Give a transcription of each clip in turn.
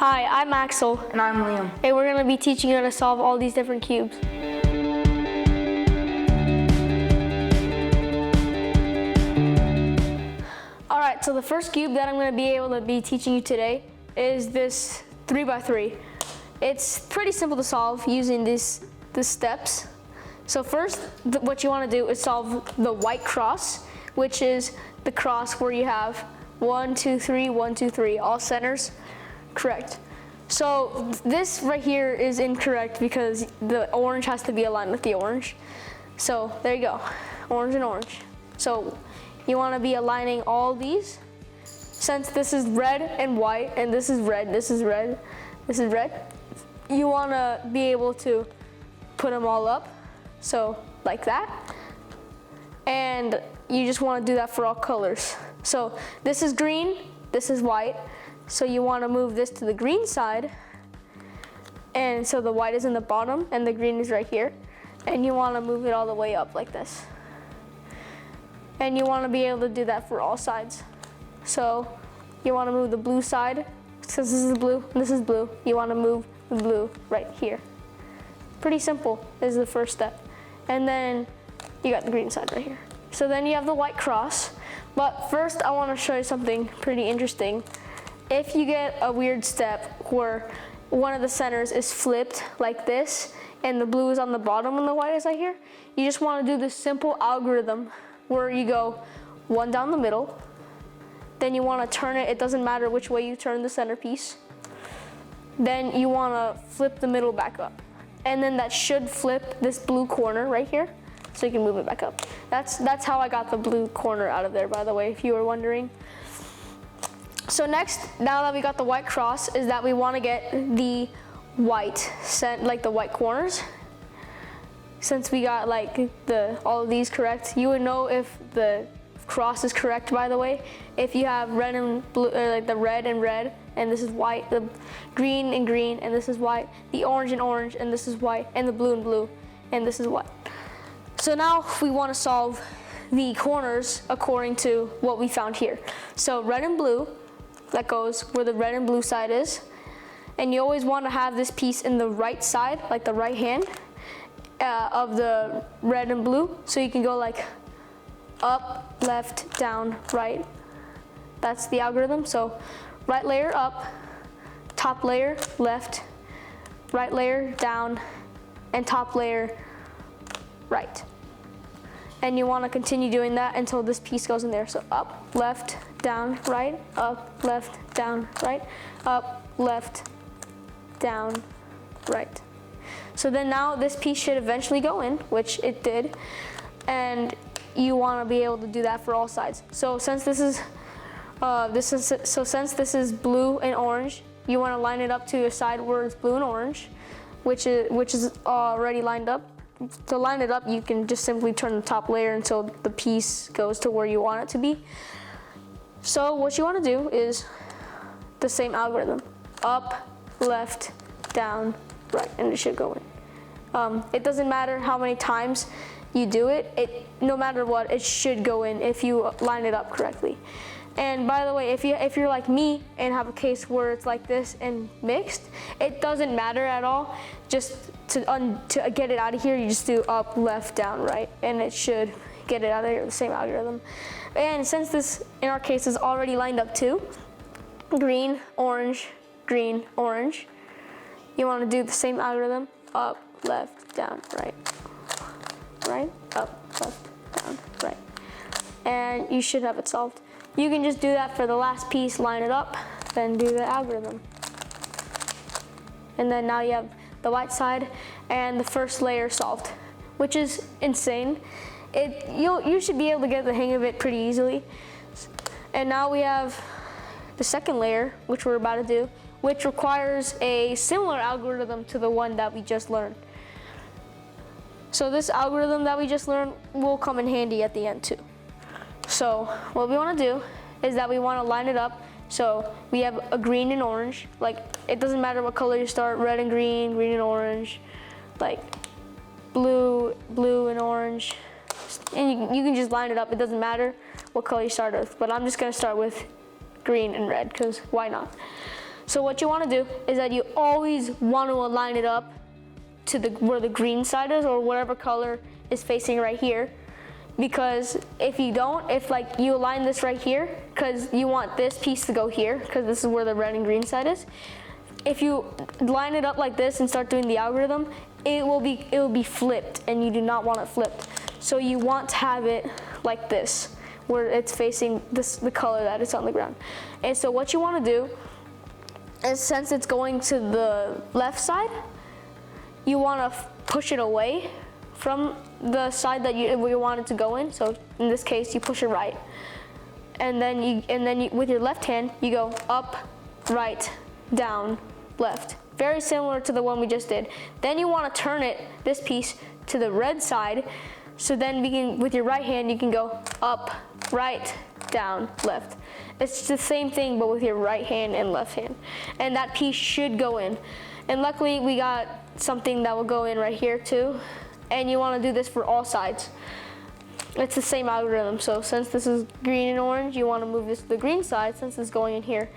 Hi, I'm Axel. And I'm Liam. And we're going to be teaching you how to solve all these different cubes. Alright, so the first cube that I'm going to be able to be teaching you today is this 3x3. It's pretty simple to solve using the steps. So first, what you want to do is solve the white cross, which is the cross where you have 1, 2, 3, 1, 2, 3, all centers. Correct. So this right here is incorrect because the orange has to be aligned with the orange. So there you go, orange and orange. So you want to be aligning all these. Since this is red and white, and this is red, this is red, this is red, you want to be able to put them all up. So like that. And you just want to do that for all colors. So this is green, this is white. So you want to move this to the green side, and so the white is in the bottom and the green is right here, and you want to move it all the way up like this. And you want to be able to do that for all sides. So you want to move the blue side, since this is blue and this is blue, you want to move the blue right here. Pretty simple is the first step. And then you got the green side right here. So then you have the white cross, but first I want to show you something pretty interesting. If you get a weird step where one of the centers is flipped like this and the blue is on the bottom and the white is right here, you just want to do this simple algorithm where you go one down the middle, then you want to turn it, it doesn't matter which way you turn the centerpiece, then you want to flip the middle back up, and then that should flip this blue corner right here so you can move it back up. That's how I got the blue corner out of there, by the way, if you were wondering. So next, now that we got the white cross, is that we want to get the white like the white corners. Since we got like all of these correct, you would know if the cross is correct, by the way, if you have red and blue, or like the red and red, and this is white, the green and green, and this is white, the orange and orange, and this is white, and the blue and blue, and this is white. So now we want to solve the corners according to what we found here. So red and blue, that goes where the red and blue side is. And you always want to have this piece in the right side, like the right hand of the red and blue. So you can go like up, left, down, right. That's the algorithm. So right layer up, top layer left, right layer down, and top layer right. And you want to continue doing that until this piece goes in there. So up, left, down, right, up, left, down, right, up, left, down, right. So then now this piece should eventually go in, which it did, and you want to be able to do that for all sides. So since this is since this is blue and orange, you want to line it up to a side where it's blue and orange, which is already lined up. To line it up, you can just simply turn the top layer until the piece goes to where you want it to be. So what you want to do is the same algorithm. Up, left, down, right, and it should go in. It doesn't matter how many times you do it, no matter what, it should go in if you line it up correctly. And by the way, if you're like me and have a case where it's like this and mixed, it doesn't matter at all. Just to get it out of here, you just do up, left, down, right, and it should get it out of here, the same algorithm. And since this, in our case, is already lined up too, green, orange, you want to do the same algorithm, up, left, down, right, right, up, left, down, right. And you should have it solved. You can just do that for the last piece, line it up, then do the algorithm. And then now you have the white side and the first layer solved, which is insane. You should be able to get the hang of it pretty easily. And now we have the second layer, which we're about to do, which requires a similar algorithm to the one that we just learned. So this algorithm that we just learned will come in handy at the end too. So what we want to do is that we want to line it up. So we have a green and orange, like it doesn't matter what color you start, red and green, green and orange, like blue and orange. And you can just line it up, it doesn't matter what color you start with, but I'm just gonna start with green and red, because why not? So what you want to do is that you always want to align it up to where the green side is, or whatever color is facing right here. Because if you don't, if like you align this right here, because you want this piece to go here, because this is where the red and green side is. If you line it up like this and start doing the algorithm, it will be flipped, and you do not want it flipped. So you want to have it like this, where it's facing the color that is on the ground. And so what you want to do is, since it's going to the left side, you want to push it away from the side that you want it to go in. So in this case, you push it right, and then you with your left hand you go up, right, down, left. Very similar to the one we just did. Then you want to turn this piece to the red side. So then with your right hand you can go up, right, down, left. It's the same thing, but with your right hand and left hand. And that piece should go in. And luckily we got something that will go in right here too. And you want to do this for all sides. It's the same algorithm. So since this is green and orange, you want to move this to the green side since it's going in here.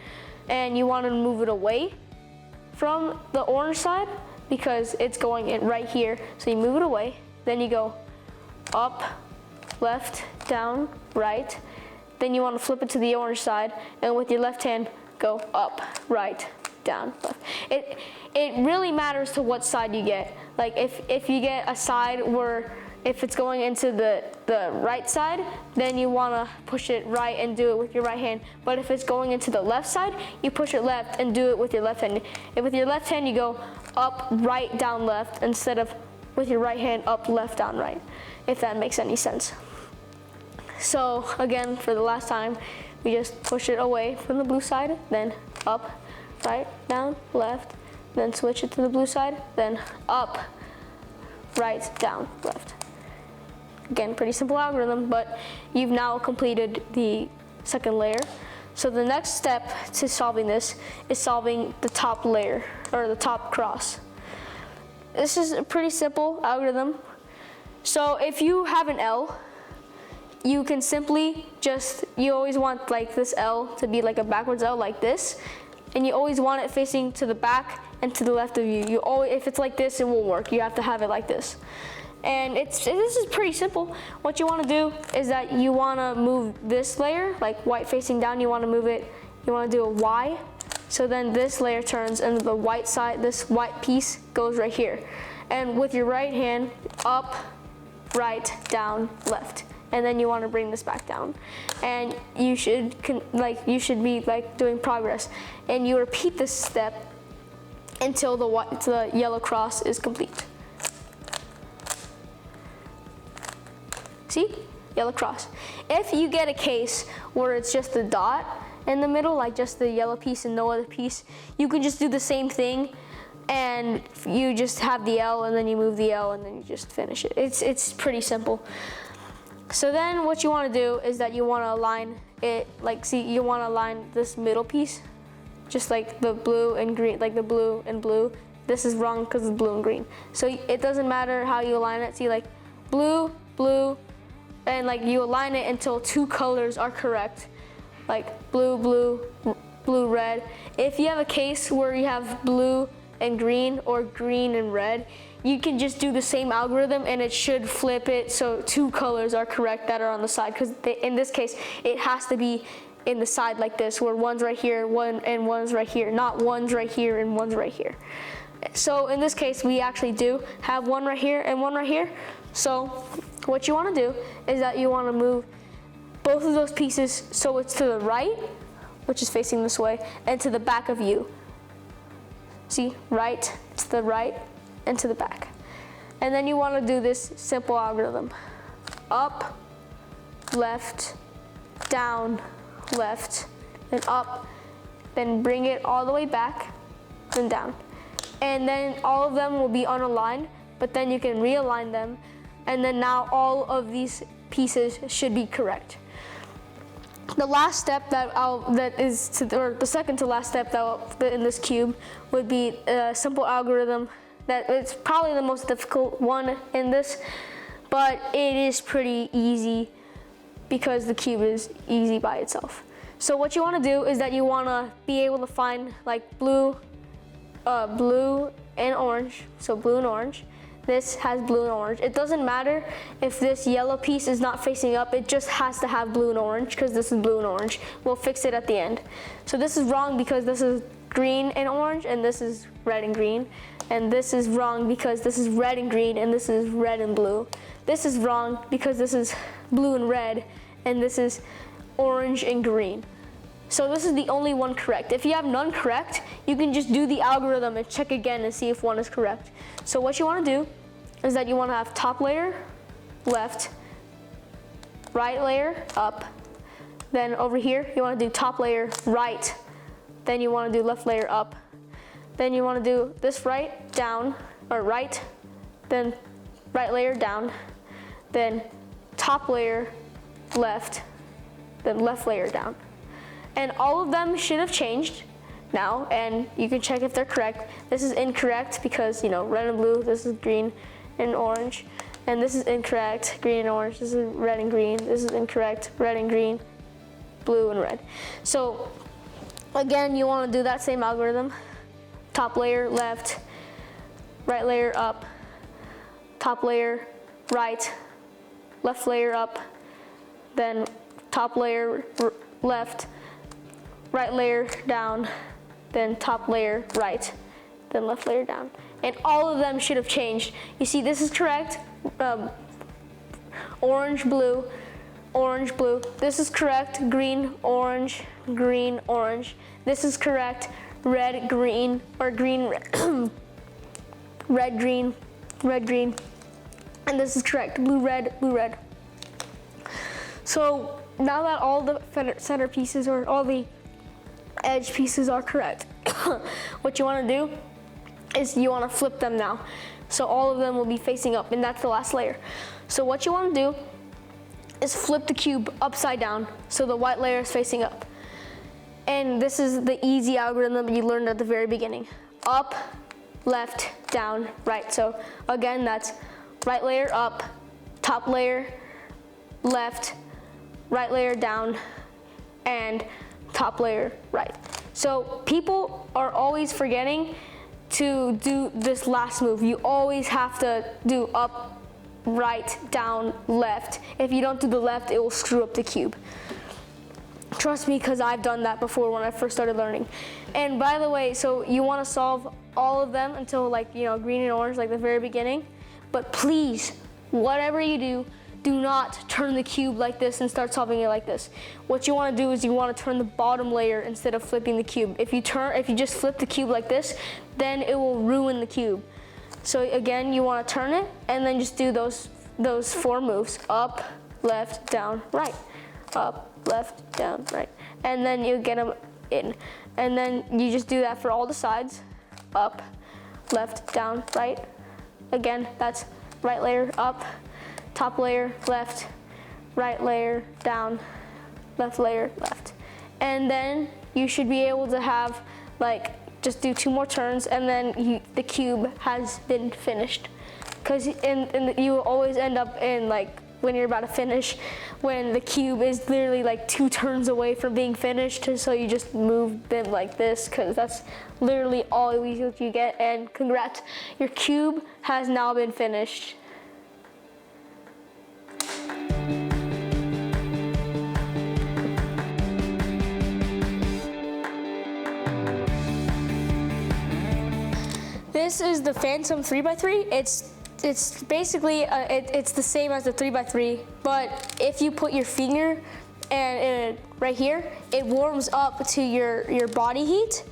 And you want to move it away from the orange side because it's going in right here. So you move it away, then you go up, left, down, right. Then you want to flip it to the orange side, and with your left hand, go up, right, down, left. It really matters to what side you get. Like if you get a side where if it's going into the right side, then you want to push it right and do it with your right hand. But if it's going into the left side, you push it left and do it with your left hand. And with your left hand, you go up, right, down, left, instead of with your right hand, up, left, down, right, if that makes any sense. So again, for the last time, we just push it away from the blue side, then up, right, down, left, then switch it to the blue side, then up, right, down, left. Again, pretty simple algorithm, but you've now completed the second layer. So the next step to solving this is solving the top layer, or the top cross. This is a pretty simple algorithm. So if you have an L, you can simply you always want like this L to be like a backwards L like this, and you always want it facing to the back and to the left of you. If it's like this, it won't work. You have to have it like this. And this is pretty simple. What you want to do is that you want to move this layer, like white facing down, you want to move it, you want to do a Y. So then this layer turns and the white side, this white piece goes right here. And with your right hand, up, right, down, left. And then you want to bring this back down. And you should be like doing progress. And you repeat this step until the yellow cross is complete. See? Yellow cross. If you get a case where it's just a dot in the middle, like just the yellow piece and no other piece, you can just do the same thing, and you just have the L, and then you move the L, and then you just finish it. It's pretty simple. So then what you want to do is that you want to align it, you want to align this middle piece, just like the blue and green, like the blue and blue. This is wrong because it's blue and green. So it doesn't matter how you align it. See, like blue, blue, and like you align it until two colors are correct, like blue, blue, blue, red. If you have a case where you have blue and green or green and red, you can just do the same algorithm and it should flip it so two colors are correct that are on the side, because in this case it has to be in the side like this, where one's right here, one's right here, not one's right here and one's right here. So in this case we actually do have one right here and one right here. So what you want to do is that you want to move both of those pieces so it's to the right, which is facing this way, and to the back of you. See, right, to the right, and to the back. And then you want to do this simple algorithm. Up, left, down, left, then up, then bring it all the way back, then down. And then all of them will be unaligned, but then you can realign them, and then now all of these pieces should be correct. The last step the second to last step in this cube would be a simple algorithm that it's probably the most difficult one in this, but it is pretty easy because the cube is easy by itself. So what you want to do is that you want to be able to find like blue and orange. So blue and orange. This has blue and orange. It doesn't matter if this yellow piece is not facing up, it just has to have blue and orange because this is blue and orange. We'll fix it at the end. So this is wrong because this is green and orange and this is red and green. And this is wrong because this is red and green and this is red and blue. This is wrong because this is blue and red and this is orange and green. So this is the only one correct. If you have none correct, you can just do the algorithm and check again and see if one is correct. So what you want to do is that you want to have top layer, left, right layer, up. Then over here, you want to do top layer, right. Then you want to do left layer, up. Then you want to do this right, down, or right. Then right layer, down. Then top layer, left. Then left layer, down. And all of them should have changed now, and you can check if they're correct. This is incorrect because, you know, red and blue, this is green and orange. And this is incorrect, green and orange, this is red and green, this is incorrect, red and green, blue and red. So again, you want to do that same algorithm. Top layer, left, right layer, up, top layer, right, left layer, up, then top layer, left, right layer, down, then top layer, right, then left layer, down. And all of them should have changed. You see, this is correct, orange, blue, orange, blue. This is correct, green, orange, green, orange. This is correct, red, green, or green, red, green, red, green. And this is correct, blue, red, blue, red. So now that all the center pieces or all the edge pieces are correct, what you want to do is you want to flip them now. So all of them will be facing up, and that's the last layer. So what you want to do is flip the cube upside down so the white layer is facing up. And this is the easy algorithm you learned at the very beginning. Up, left, down, right. So again, that's right layer up, top layer left, right layer down, and top layer right. So people are always forgetting to do this last move. You always have to do up, right, down, left. If you don't do the left, it will screw up the cube. Trust me, because I've done that before when I first started learning. And by the way, so you want to solve all of them until, like, you know, green and orange, like the very beginning. But please, whatever you do, do not turn the cube like this and start solving it like this. What you want to do is you want to turn the bottom layer instead of flipping the cube. If you just flip the cube like this, then it will ruin the cube. So again, you want to turn it and then just do those 4 moves: up, left, down, right. Up, left, down, right. And then you get them in. And then you just do that for all the sides. Up, left, down, right. Again, that's right layer up, top layer left, right layer down, left layer left. And then you should be able to have, like, just do 2 more turns, and then the cube has been finished. Because you will always end up in, like, when you're about to finish, when the cube is literally like 2 turns away from being finished. So you just move them like this, because that's literally all you get. And congrats, your cube has now been finished. This is the Phantom 3x3. It's basically, it's the same as the 3x3, but if you put your finger and right here, it warms up to your body heat,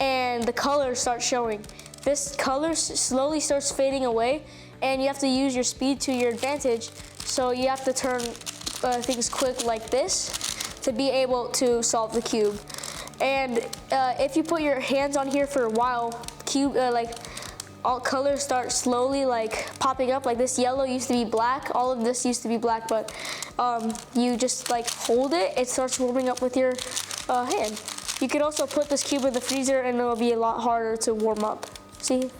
and the color starts showing. This color slowly starts fading away, and you have to use your speed to your advantage. So you have to turn things quick like this to be able to solve the cube. And if you put your hands on here for a while, cube all colors start slowly like popping up. Like this yellow used to be black, all of this used to be black, but you just like hold it, it starts warming up with your hand. You could also put this cube in the freezer and it'll be a lot harder to warm up. See?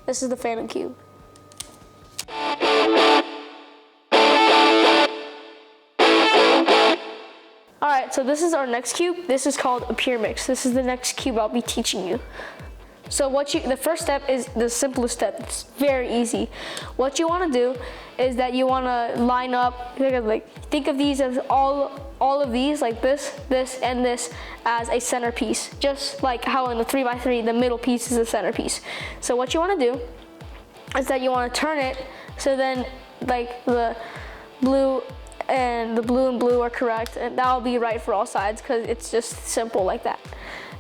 This is the Phantom Cube. All right, so this is our next cube. This is called a PyramidsRubik'sCube. This is the next cube I'll be teaching you. So the first step is the simplest step. It's very easy. What you want to do is that you want to line up, like think of these as all of these, like this, and this as a centerpiece. Just like how in the 3x3, the middle piece is a centerpiece. So what you want to do is that you want to turn it so then like the blue and blue are correct, and that'll be right for all sides because it's just simple like that.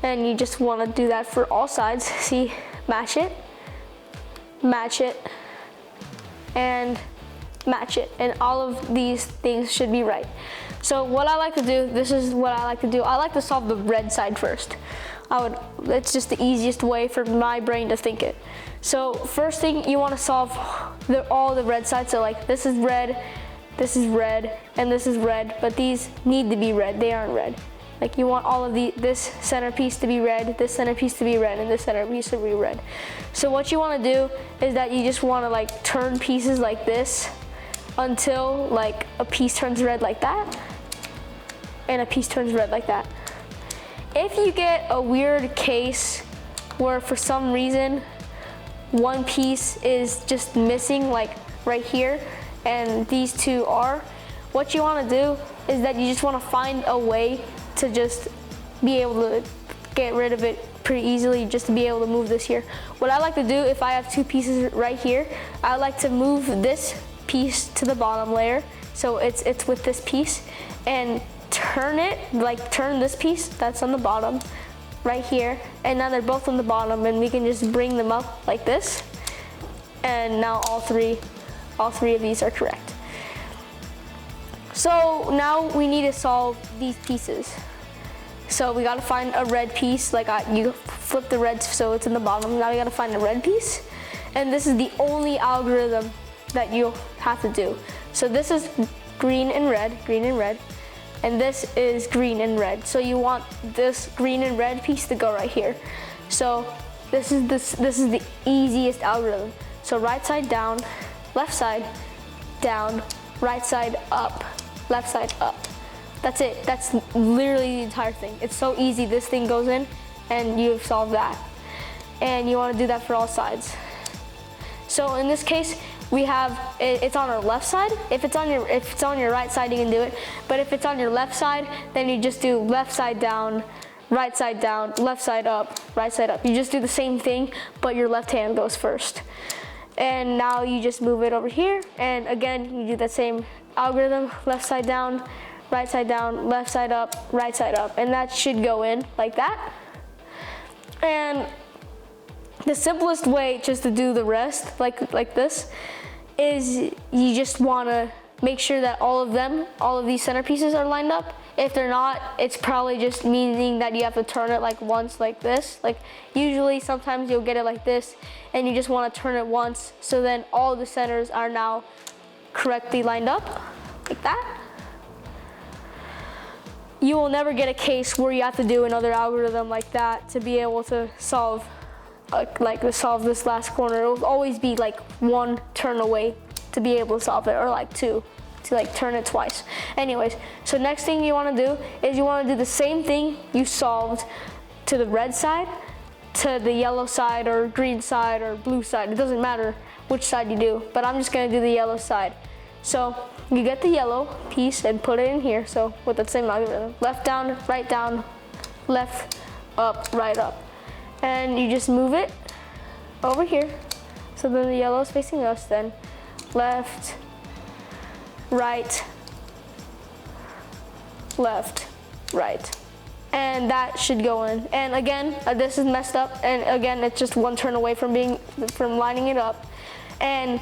And you just want to do that for all sides. See, match it, and match it, and all of these things should be right. So what I like to do, this is what I like to do. I like to solve the red side first. It's just the easiest way for my brain to think it. So first thing, you want to solve all the red sides. So like this is red, and this is red, but these need to be red. They aren't red. Like you want all of this centerpiece to be red, this centerpiece to be red, and this centerpiece to be red. So what you want to do is that you just want to like turn pieces like this until like a piece turns red like that, and a piece turns red like that. If you get a weird case where for some reason one piece is just missing, like right here, and these two are, what you want to do is that you just want to find a way to just be able to get rid of it pretty easily, just to be able to move this here. What I like to do if I have two pieces right here, I like to move this piece to the bottom layer, so it's with this piece, and turn it, like turn this piece that's on the bottom right here, and now they're both on the bottom, and we can just bring them up like this, and now all three of these are correct. So now we need to solve these pieces. So we gotta find a red piece, like you flip the red so it's in the bottom. Now we gotta find a red piece, and this is the only algorithm that you'll have to do. So this is green and red, and this is green and red. So you want this green and red piece to go right here. So this is the easiest algorithm. So right side down, left side down, right side up, left side up. That's it. That's literally the entire thing. It's so easy. This thing goes in and you've solved that. And you want to do that for all sides. So in this case, we have it's on our left side. If it's on your right side, you can do it. But if it's on your left side, then you just do left side down, left side up, right side up. You just do the same thing, but your left hand goes first. And now you just move it over here, and again you do that same algorithm, left side down, left side up, right side up, and that should go in like that. And the simplest way just to do the rest, like this, is you just want to make sure that all of these centerpieces are lined up. If they're not, it's probably just meaning that you have to turn it like once like this. Like usually sometimes you'll get it like this, and you just want to turn it once, so then all the centers are now correctly lined up like that. You will never get a case where you have to do another algorithm like that to be able to solve solve this last corner. It will always be like one turn away to be able to solve it, or like two to like turn it twice. Anyways, so next thing you want to do is you want to do the same thing you solved to the red side, to the yellow side or green side or blue side. It doesn't matter which side you do, but I'm just going to do the yellow side. So you get the yellow piece and put it in here. So with that same algorithm, left down, left up, right up. And you just move it over here. So then the yellow is facing us, then left, right, left, right. And that should go in. And again, this is messed up. And again, it's just one turn away from lining it up. And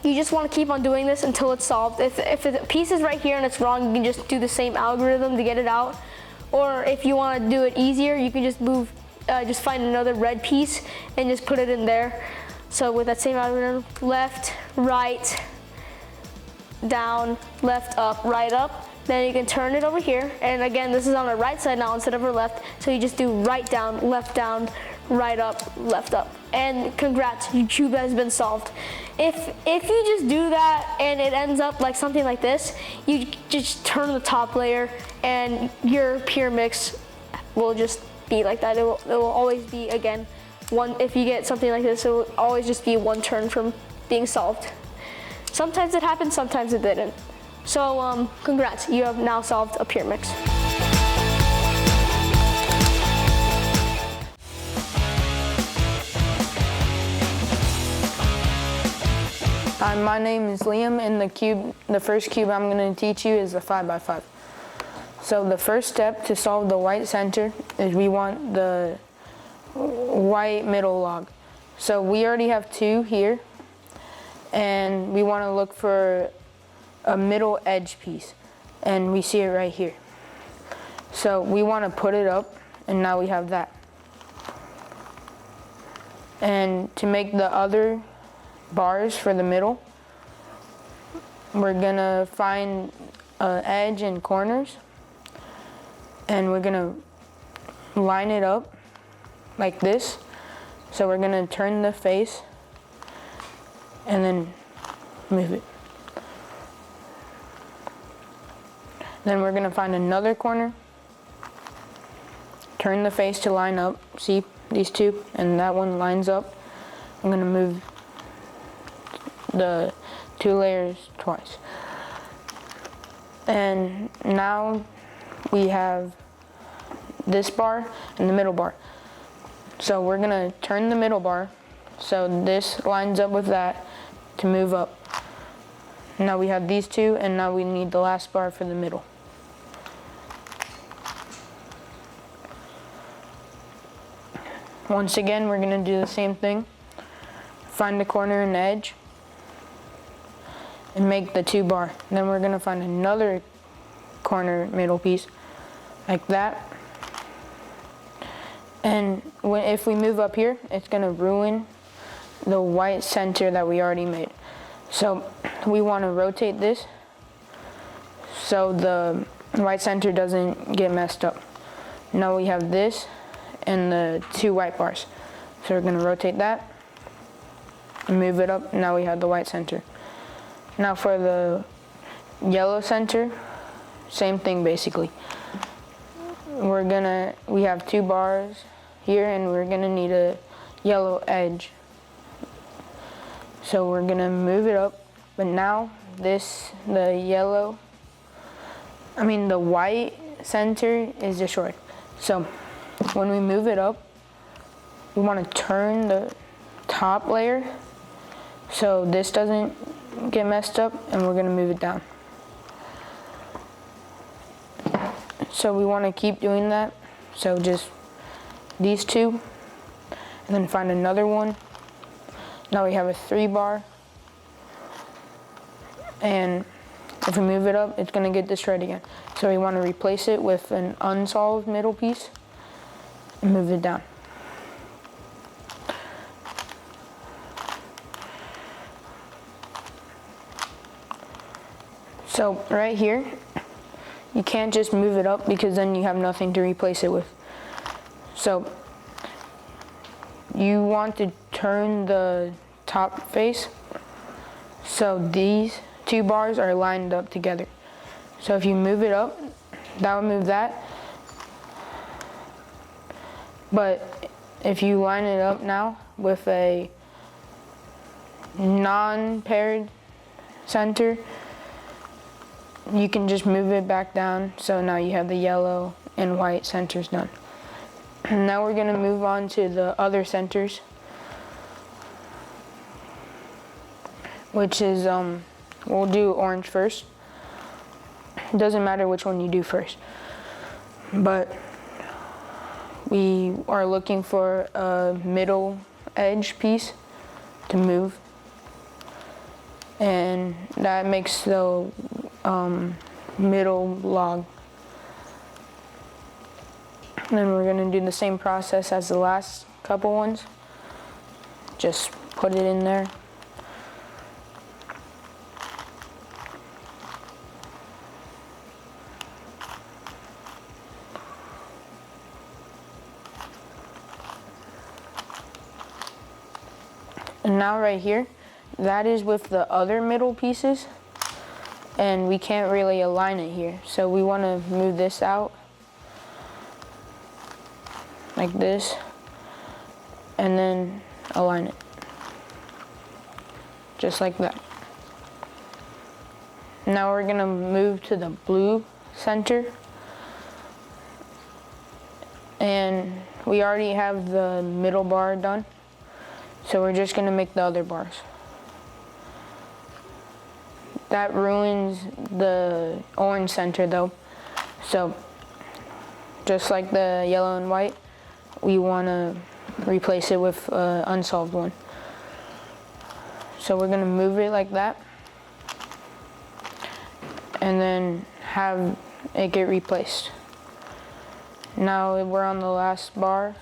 you just want to keep on doing this until it's solved. If the piece is right here and it's wrong, you can just do the same algorithm to get it out. Or if you want to do it easier, you can just just find another red piece and just put it in there. So with that same algorithm, left, right, down, left, up, right, up. Then you can turn it over here, and again, this is on the right side now instead of our left, so you just do right down, right up, left up. And congrats, your cube has been solved. If you just do that and it ends up like something like this, you just turn the top layer and your PyramidsRubik's will just be like that. It will always be, again, one. If you get something like this, it will always just be one turn from being solved. Sometimes it happened, sometimes it didn't. So congrats, you have now solved a PyramidsRubik's. Hi, my name is Liam, and the first cube I'm going to teach you is the 5x5. So the first step to solve the white center is we want the white middle log. So we already have 2 here, and we want to look for a middle edge piece, and we see it right here. So we want to put it up, and now we have that. And to make the other bars for the middle, we're gonna find an edge and corners, and we're gonna line it up like this. So we're gonna turn the face and then move it. Then we're gonna find another corner, turn the face to line up. See these 2, and that one lines up. I'm gonna move the 2 layers twice. And now we have this bar and the middle bar. So we're gonna turn the middle bar so this lines up with that to move up. Now we have these 2, and now we need the last bar for the middle. Once again, we're gonna do the same thing. Find the corner and edge and make the 2 bar. Then we're gonna find another corner middle piece like that. And if we move up here, it's gonna ruin the white center that we already made. So we wanna rotate this so the white center doesn't get messed up. Now we have this and the 2 white bars. So we're gonna rotate that and move it up. Now we have the white center. Now for the yellow center, same thing basically. We have 2 bars here, and we're gonna need a yellow edge. So we're gonna move it up, but now the white center is destroyed. So when we move it up, we wanna turn the top layer so this doesn't get messed up, and we're gonna move it down. So we want to keep doing that. So just these 2, and then find another one. Now we have a 3 bar, and if we move it up, it's gonna get destroyed again. So we want to replace it with an unsolved middle piece and move it down. So right here, you can't just move it up because then you have nothing to replace it with. So you want to turn the top face so these 2 bars are lined up together. So if you move it up, that would move that. But if you line it up now with a non-paired center, you can just move it back down. So now you have the yellow and white centers done. Now we're gonna move on to the other centers, which is, we'll do orange first. It doesn't matter which one you do first, but we are looking for a middle edge piece to move, and that makes the middle log. And then we're gonna do the same process as the last couple ones. Just put it in there. And now right here, that is with the other middle pieces, and we can't really align it here. So we want to move this out like this, and then align it just like that. Now we're gonna move to the blue center, and we already have the middle bar done, so we're just gonna make the other bars. That ruins the orange center though, so just like the yellow and white, we want to replace it with an unsolved one. So we're going to move it like that, and then have it get replaced. Now we're on the last bar.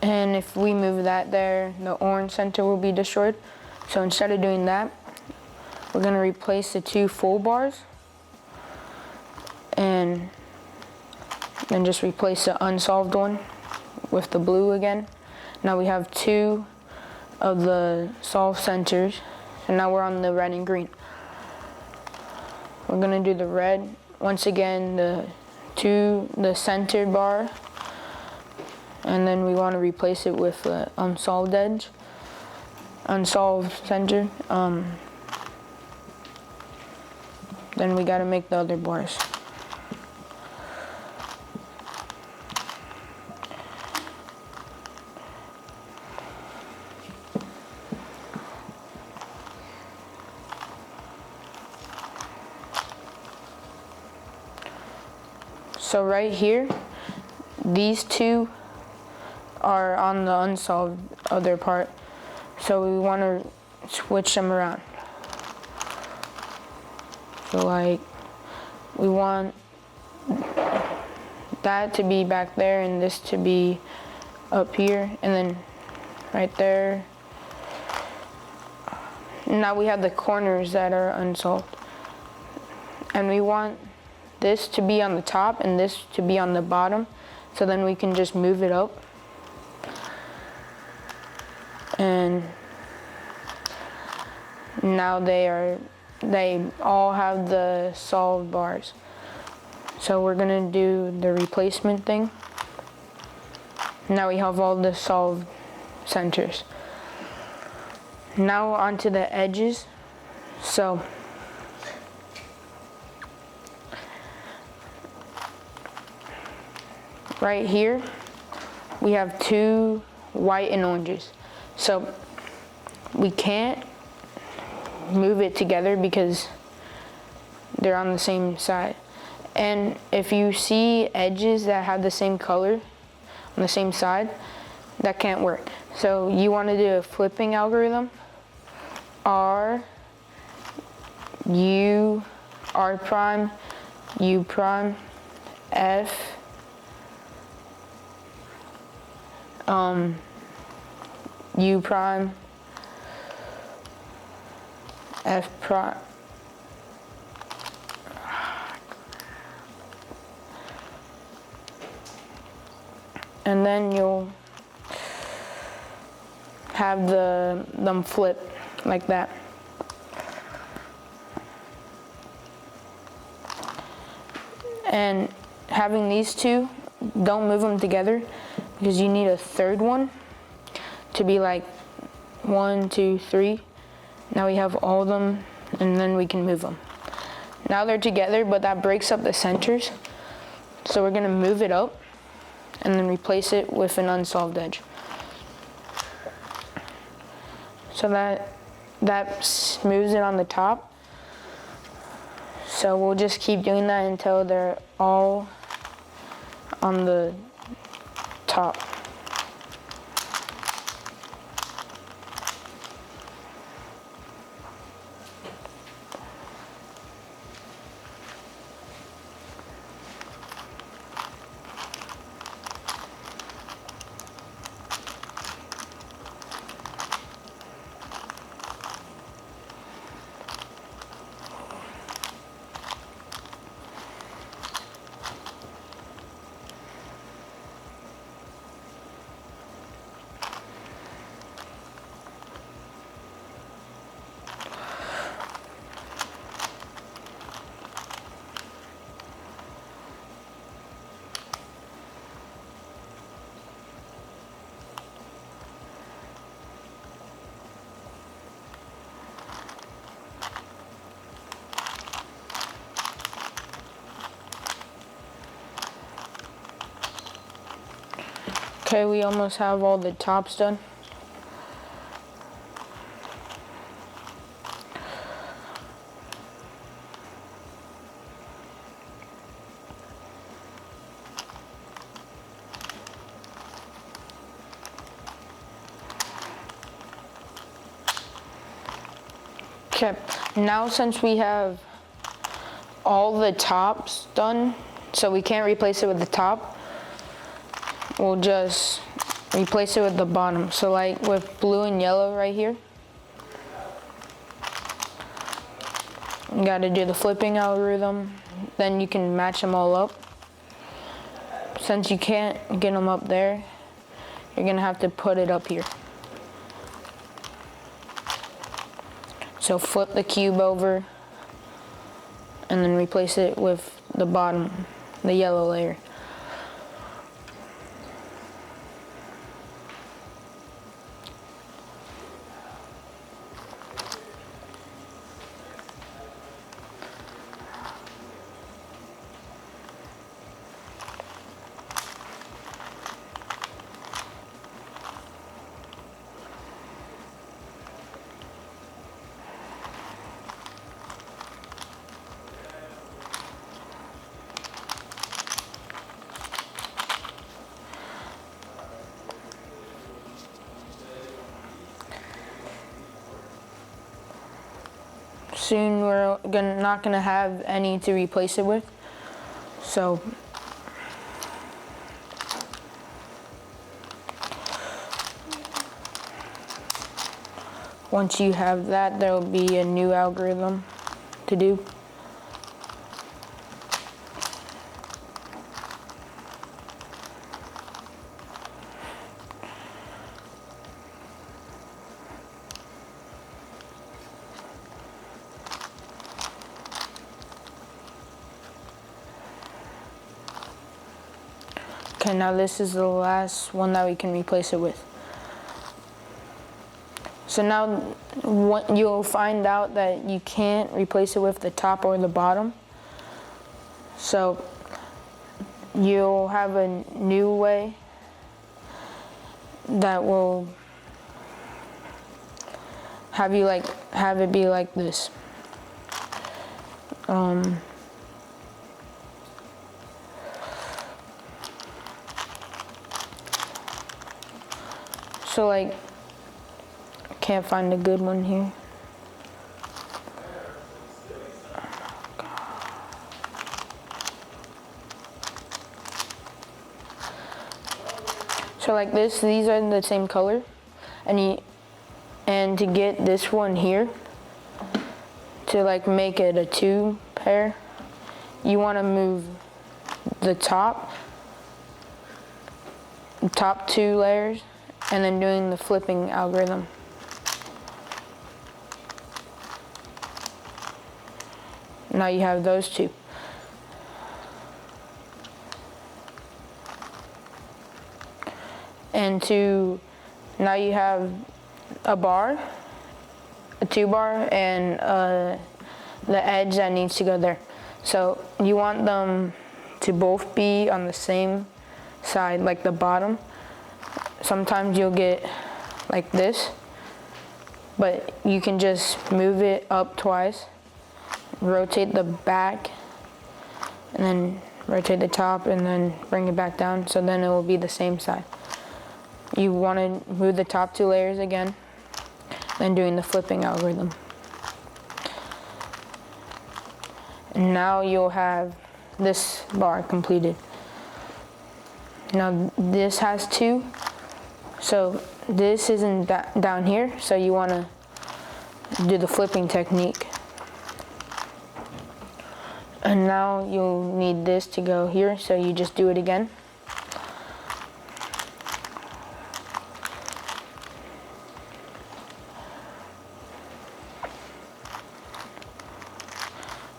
And if we move that there, the orange center will be destroyed. So instead of doing that, we're going to replace the two full bars and then just replace the unsolved one with the blue again. Now we have two of the solved centers, and now we're on the red and green. We're going to do the red. Once again, the centered bar, and then we want to replace it with an unsolved edge, unsolved center. Then we got to make the other bars. So right here, these two are on the unsolved other part, so we want to switch them around. So like, we want that to be back there and this to be up here, and then right there. Now we have the corners that are unsolved, and we want this to be on the top and this to be on the bottom, so then we can just move it up. And now they all have the solved bars. So we're gonna do the replacement thing. Now we have all the solved centers. Now onto the edges. So right here we have two white and oranges. So we can't move it together because they're on the same side. And if you see edges that have the same color on the same side, that can't work. So you want to do a flipping algorithm. R, U, R prime, U prime, F, U prime, F prime, and then you'll have them flip like that. And having these two, don't move them together because you need a third one to be like 1, 2, 3. Now we have all of them, and then we can move them. Now they're together, but that breaks up the centers. So we're gonna move it up and then replace it with an unsolved edge. So that smooths it on the top. So we'll just keep doing that until they're all on the top. Okay, we almost have all the tops done. Okay, now since we have all the tops done, so we can't replace it with the top, we'll just replace it with the bottom. So like with blue and yellow right here, you gotta do the flipping algorithm, then you can match them all up. Since you can't get them up there, you're gonna have to put it up here. So flip the cube over and then replace it with the bottom, the yellow layer. Soon we're not gonna have any to replace it with. So once you have that, there will be a new algorithm to do. Okay, now this is the last one that we can replace it with. So now you'll find out that you can't replace it with the top or the bottom. So you'll have a new way that will have it be like this. So like, can't find a good one here. So like this, these are the same color, and to get this one here, to like make it a 2 pair, you want to move the top 2 layers, and then doing the flipping algorithm. Now you have those 2. And now you have a bar, a 2 bar, and the edge that needs to go there. So you want them to both be on the same side, like the bottom. Sometimes you'll get like this, but you can just move it up twice, rotate the back, and then rotate the top, and then bring it back down, so then it will be the same side. You want to move the top 2 layers again, then doing the flipping algorithm. And now you'll have this bar completed. Now this has 2. So this isn't down here, so you want to do the flipping technique. And now you'll need this to go here, so you just do it again.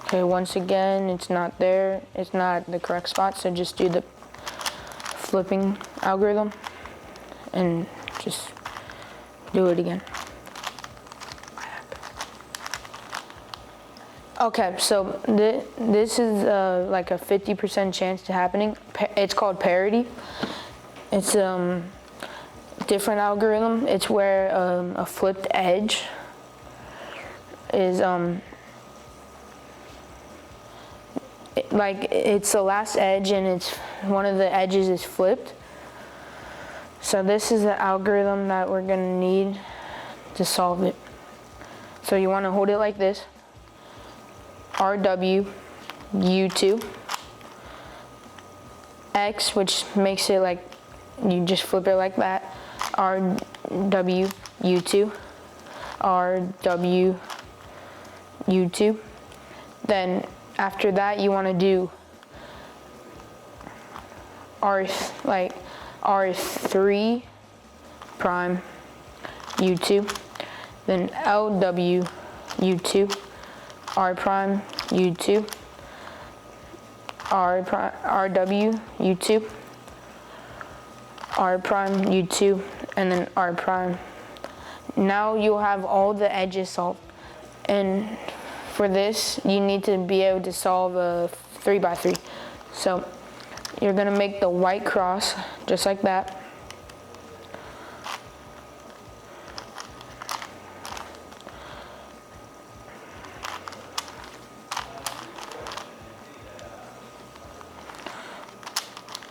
Okay, once again, it's not there, it's not the correct spot, so just do the flipping algorithm and just do it again. Okay, so this is like a 50% chance to happening. It's called parity. it's different algorithm. It's where a flipped edge is like it's the last edge and it's one of the edges is flipped. So this is the algorithm that we're gonna need to solve it. So you want to hold it like this, RW U2 X, which makes it like you just flip it like that, RW U2 RW U2. Then after that you want to do R3 prime U2, then LW U2 R prime U2 RW U2 R prime U2, and then R prime. Now you'll have all the edges solved, and for this you need to be able to solve a 3x3. So you're gonna make the white cross just like that.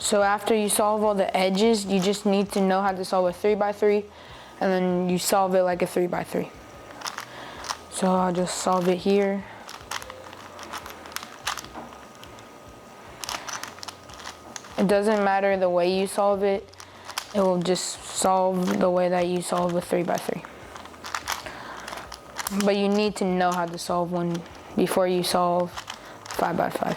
So after you solve all the edges, you just need to know how to solve a 3x3, and then you solve it like a 3x3. So I'll just solve it here. It doesn't matter the way you solve it, it will just solve the way that you solve a 3x3. But you need to know how to solve one before you solve 5x5.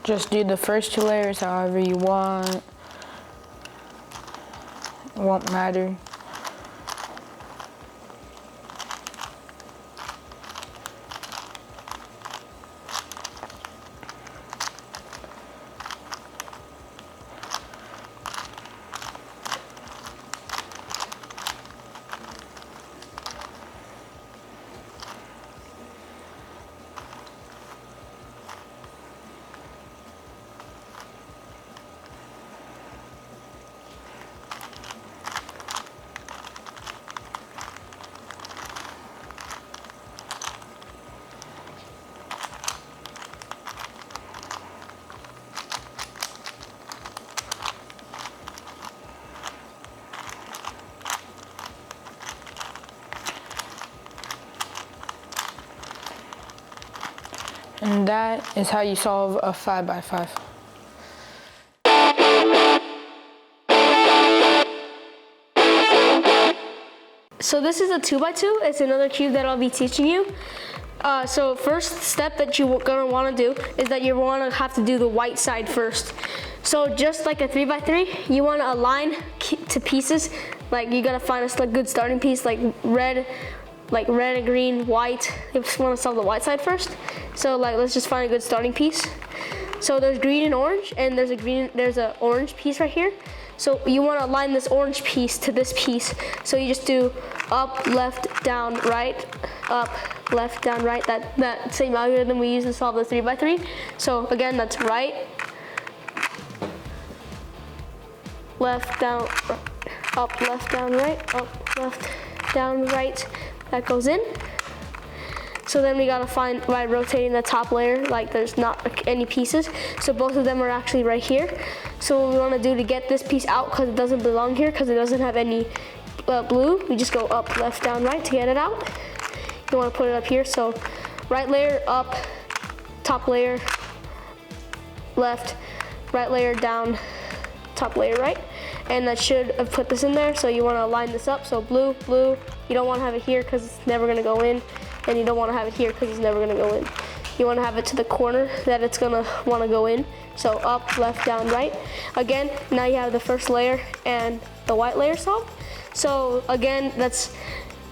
Just do the first 2 layers however you want. It won't matter. And that is how you solve a 5x5. So this is a 2x2. It's another cube that I'll be teaching you. So first step that you're gonna wanna do is that you wanna have to do the white side first. So just like a 3x3, you wanna align to pieces. Like you gotta find a good starting piece, like red and green, white. You just wanna solve the white side first. So like let's just find a good starting piece. So there's green and orange, and there's an orange piece right here. So you want to align this orange piece to this piece. So you just do up, left, down, right, up, left, down, right. That same algorithm we use to solve the 3x3. So again, that's right, left, down, up, left, down, right, up, left, down, right. That goes in. So then we gotta find by rotating the top layer, like there's not any pieces. So both of them are actually right here. So what we wanna do to get this piece out, because it doesn't belong here, because it doesn't have any blue, we just go up, left, down, right to get it out. You wanna put it up here. So right layer up, top layer left, right layer down, top layer right. And that should have put this in there. So you wanna line this up. So blue, blue, you don't wanna have it here because it's never gonna go in. And you don't want to have it here because it's never going to go in. you want to have it to the corner that it's gonna want to go in. So up, left, down, right. Again, now you have the first layer and the white layer solved. So again, that's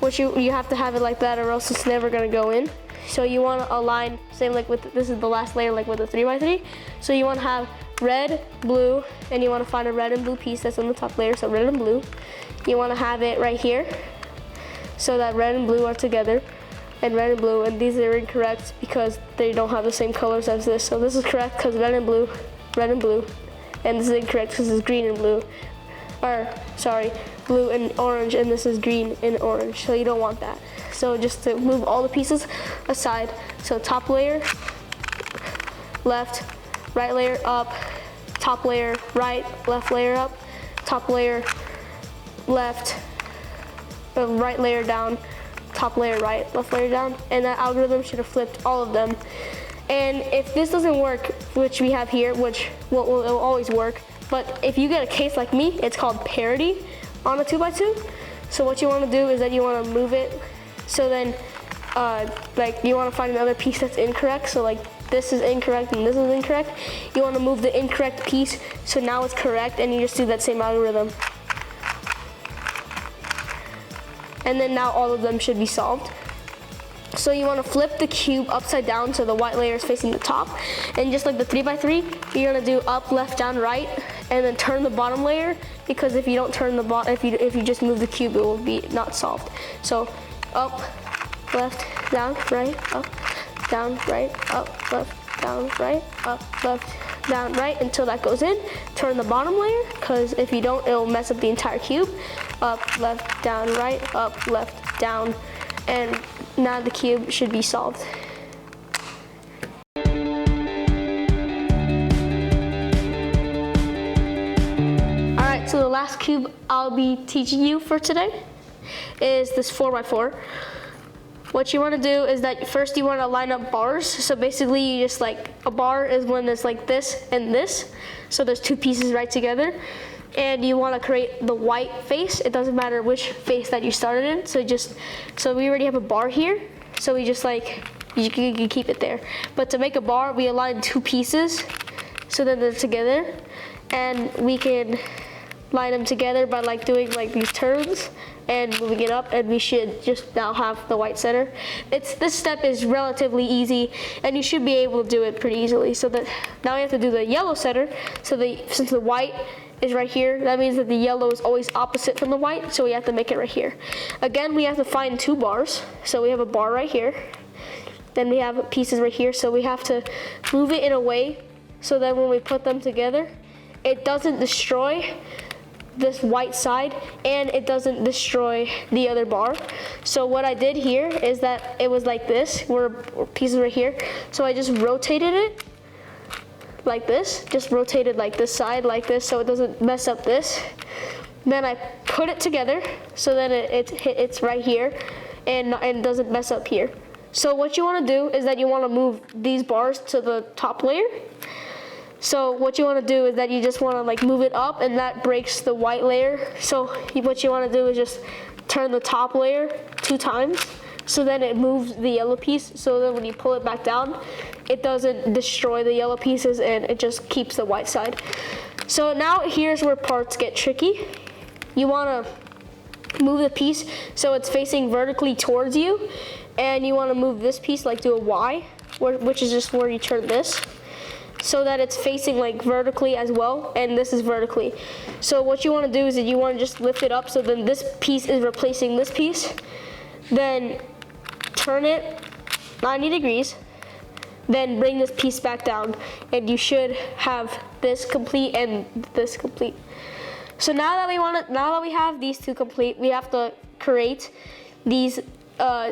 what you have to have it like that, or else it's never gonna go in. So you want to align, same like with, this is the last layer, like with the 3x3. So you want to have red, blue, and you want to find a red and blue piece that's on the top layer, so red and blue. You want to have it right here, so that red and blue are together, and red and blue, and these are incorrect because they don't have the same colors as this. So this is correct because red and blue, and this is incorrect because it's green and blue. Or, sorry, blue and orange, and this is green and orange, so you don't want that. So just to move all the pieces aside, so top layer, left, right layer up, top layer right, left layer up, top layer left, right layer down, top layer right, left layer down, and that algorithm should have flipped all of them. And if this doesn't work, which we have here, which will always work, but if you get a case like me, it's called parity on a 2x2. So what you want to do is that you want to move it. So then, like you want to find another piece that's incorrect. So like this is incorrect and this is incorrect. You want to move the incorrect piece, so now it's correct, and you just do that same algorithm. And then now all of them should be solved. So you want to flip the cube upside down so the white layer is facing the top. And just like the 3x3, you're going to do up, left, down, right, and then turn the bottom layer, because if you don't turn the bottom, if you just move the cube, it will be not solved. So up, left, down, right, up, down, right, up, left, down, right, up, left, down, right, until that goes in. Turn the bottom layer, because if you don't, it will mess up the entire cube. Up, left, down, right, up, left, down, and now the cube should be solved. All right, so the last cube I'll be teaching you for today is this 4x4. What you want to do is that first you want to line up bars. So basically you just like, a bar is when it's like this and this. So there's two pieces right together. And you want to create the white face. It doesn't matter which face that you started in. So we already have a bar here. So we just like, you can keep it there. But to make a bar, we align two pieces so that they're together. And we can line them together by like doing like these turns and moving it up, and we should just now have the white center. This step is relatively easy, and you should be able to do it pretty easily. So that now we have to do the yellow center. So since the white is right here, that means that the yellow is always opposite from the white, so we have to make it right here. Again, we have to find two bars. So we have a bar right here, then we have pieces right here, so we have to move it in a way so that when we put them together, it doesn't destroy this white side and it doesn't destroy the other bar. So what I did here is that it was like this, where pieces right here, so I just rotated it like this, just rotated like this side like this so it doesn't mess up this. Then I put it together so that it's right here and doesn't mess up here. So what you want to do is that you want to move these bars to the top layer. So what you want to do is that you just want to like move it up, and that breaks the white layer. So what you want to do is just turn the top layer 2 times, so then it moves the yellow piece, so that when you pull it back down, it doesn't destroy the yellow pieces and it just keeps the white side. So now here's where parts get tricky. You want to move the piece so it's facing vertically towards you, and you want to move this piece, like do a Y, which is just where you turn this, so that it's facing like vertically as well, and this is vertically. So what you want to do is that you want to just lift it up, so then this piece is replacing this piece. Then turn it 90 degrees, then bring this piece back down, and you should have this complete and this complete. So now that we have these two complete, we have to create these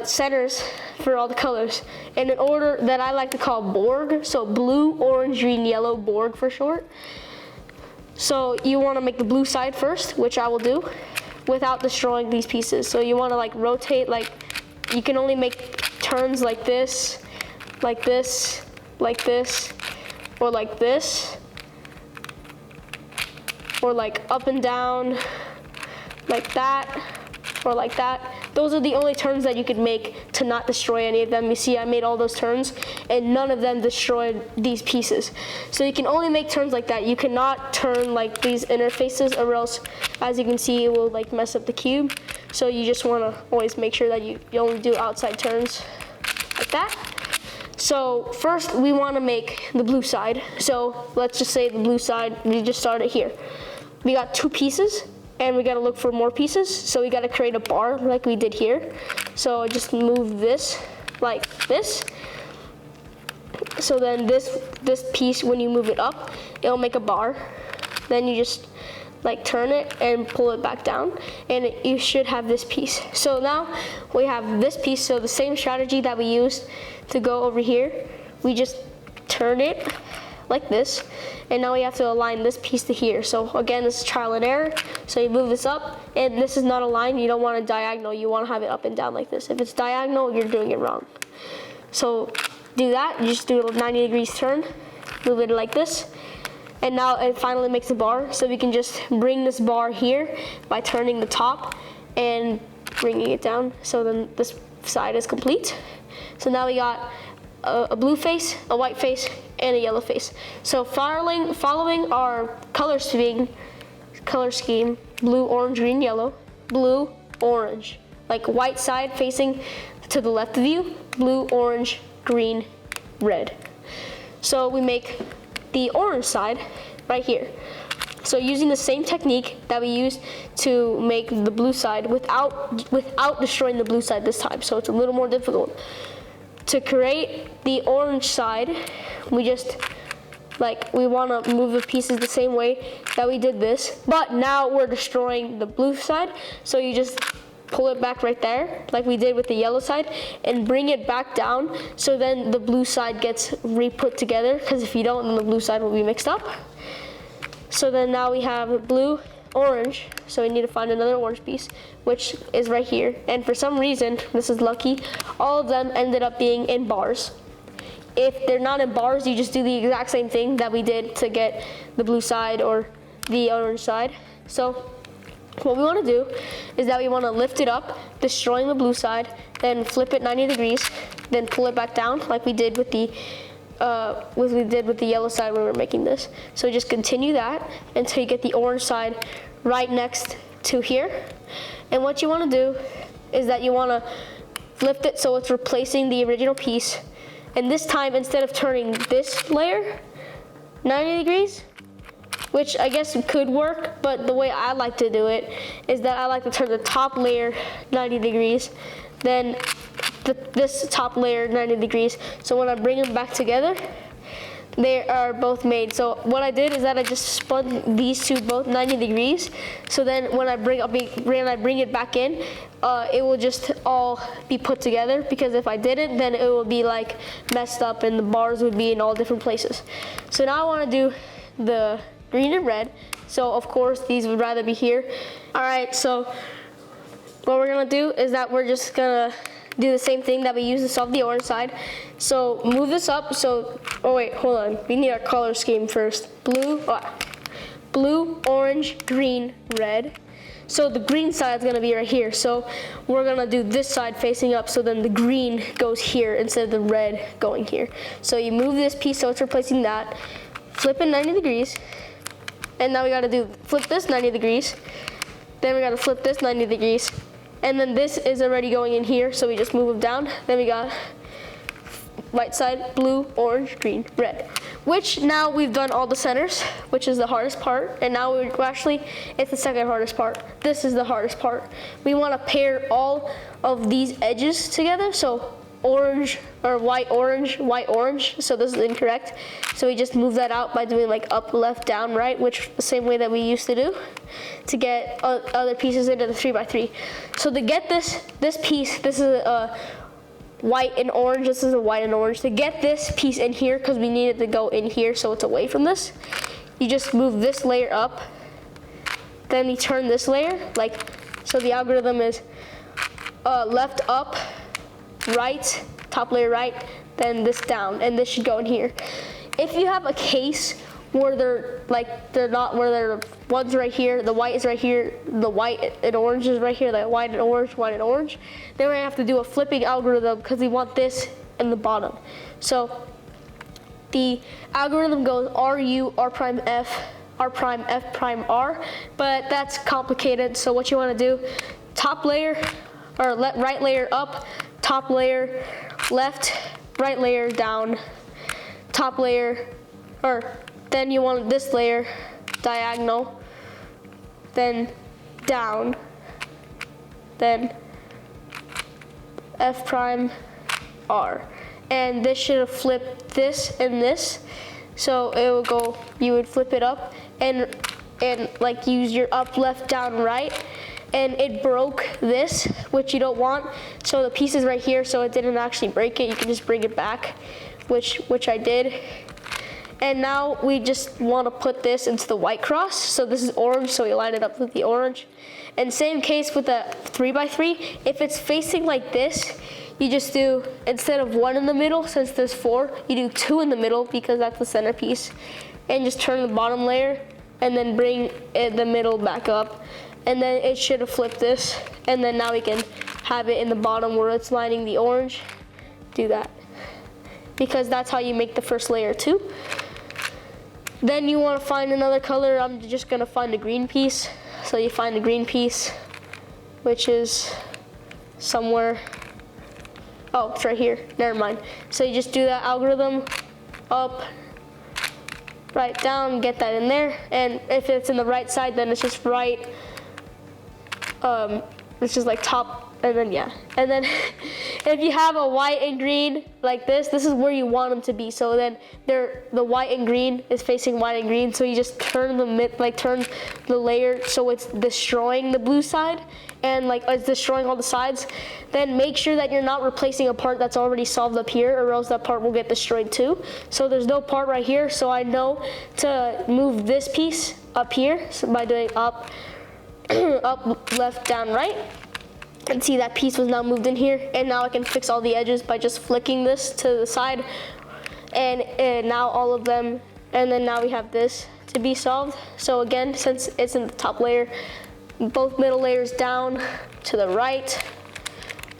centers for all the colors in an order that I like to call Borg. So blue, orange, green, yellow, Borg for short. So you want to make the blue side first, which I will do without destroying these pieces. So you want to like rotate, like you can only make turns like this, like this, like this, or like this, or like up and down, like that, or like that. Those are the only turns that you could make to not destroy any of them. You see, I made all those turns and none of them destroyed these pieces. So you can only make turns like that. You cannot turn like these interfaces, or else, as you can see, it will like mess up the cube. So you just want to always make sure that you only do outside turns like that. So first we want to make the blue side. So let's just say the blue side, we just started here. We got 2 pieces and we got to look for more pieces. So we got to create a bar like we did here. So just move this like this. So then this piece, when you move it up, it'll make a bar. Then you just like turn it and pull it back down, and you should have this piece. So now we have this piece. So the same strategy that we used to go over here, we just turn it like this, and now we have to align this piece to here. So again, this is trial and error. So you move this up, and this is not aligned. You don't want it diagonal. You want to have it up and down like this. If it's diagonal, you're doing it wrong. So do that. You just do a 90 degrees turn, move it like this. And now it finally makes a bar. So we can just bring this bar here by turning the top and bringing it down. So then this side is complete. So now we got a blue face, a white face, and a yellow face. So following our color scheme, blue, orange, green, yellow, blue, orange. Like white side facing to the left of you, blue, orange, green, red. So we make the orange side right here. So using the same technique that we used to make the blue side without destroying the blue side this time. So it's a little more difficult. To create the orange side, we want to move the pieces the same way that we did this, but now we're destroying the blue side. So you just pull it back right there, like we did with the yellow side, and bring it back down, so then the blue side gets re-put together, because if you don't, then the blue side will be mixed up. So then now we have blue, orange, so we need to find another orange piece, which is right here. And for some reason, this is lucky, all of them ended up being in bars. If they're not in bars, you just do the exact same thing that we did to get the blue side or the orange side. So what we want to do is that we want to lift it up, destroying the blue side, then flip it 90 degrees, then pull it back down like we did with the yellow side when we were making this. So just continue that until you get the orange side right next to here. And what you want to do is that you want to lift it so it's replacing the original piece. And this time, instead of turning this layer 90 degrees, which I guess could work, but the way I like to do it is that I like to turn the top layer 90 degrees, then this top layer 90 degrees. So when I bring them back together, they are both made. So what I did is that I just spun these two both 90 degrees. So then when I bring it back in, it will just all be put together, because if I didn't, then it will be like messed up and the bars would be in all different places. So now I want to do the green and red. So of course these would rather be here. All right, so what we're gonna do is that we're just gonna do the same thing that we used to solve the orange side. So move this up. So, oh wait, hold on. We need our color scheme first. Blue, orange, green, red. So the green side is gonna be right here. So we're gonna do this side facing up, so then the green goes here instead of the red going here. So you move this piece so it's replacing that, flip it 90 degrees, and now we gotta flip this 90 degrees, then we gotta flip this 90 degrees, and then this is already going in here, so we just move them down. Then we got white side, blue, orange, green, red. Which now we've done all the centers, which is the hardest part. And now it's the second hardest part. This is the hardest part. We want to pair all of these edges together. So orange or white, orange. So this is incorrect. So we just move that out by doing like up, left, down, right, which the same way that we used to do to get other pieces into the 3x3. So to get this piece, this is a white and orange, this is a white and orange. To get this piece in here, because we need it to go in here so it's away from this, you just move this layer up, then you turn this layer, so the algorithm is left up, right, top layer right, then this down, and this should go in here. If you have a case where they're not where they're one's right here, the white is right here, the white and orange is right here, like white and orange, white and orange. Then we have to do a flipping algorithm because we want this in the bottom. So the algorithm goes RU, R prime F, R prime, F prime R, but that's complicated. So what you want to do, top layer, or right layer up, top layer left, right layer down, top layer, or then you want this layer diagonal, then down, then F prime R. And this should have flipped this and this. So it will go, you would flip it up and like use your up, left, down, right. And it broke this, which you don't want. So the piece is right here, so it didn't actually break it. You can just bring it back, which I did. And now we just want to put this into the white cross. So this is orange, so we line it up with the orange. And same case with the 3x3. If it's facing like this, you just do, instead of 1 in the middle, since there's 4, you do 2 in the middle because that's the centerpiece. And just turn the bottom layer and then bring the middle back up. And then it should have flipped this. And then now we can have it in the bottom where it's lining the orange. Do that. Because that's how you make the first layer too. Then you want to find another color. I'm just going to find a green piece. So you find a green piece, which is somewhere. Oh, it's right here. Never mind. So you just do that algorithm, up, right, down, get that in there. And if it's in the right side, then it's just right. It's just like top. And then, yeah. And then if you have a white and green like this is where you want them to be. So then the white and green is facing white and green. So you just turn turn the layer so it's destroying the blue side and like it's destroying all the sides. Then make sure that you're not replacing a part that's already solved up here, or else that part will get destroyed too. So there's no part right here. So I know to move this piece up here by doing up, up, left, down, right. And see that piece was now moved in here, and now I can fix all the edges by just flicking this to the side, and now all of them, and then now we have this to be solved. So again, since it's in the top layer, both middle layers down to the right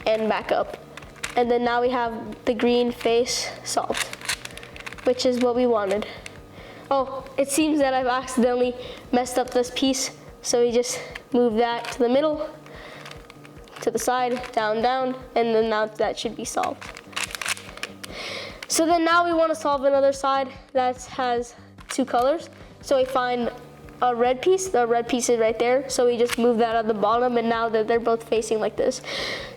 and back up, and then now we have the green face solved, which is what we wanted. Oh, it seems that I've accidentally messed up this piece, so we just move that to the middle, to the side, down, down, and then now that should be solved. So then now we want to solve another side that has 2 colors. So we find a red piece, the red piece is right there, so we just move that at the bottom, and now that they're both facing like this.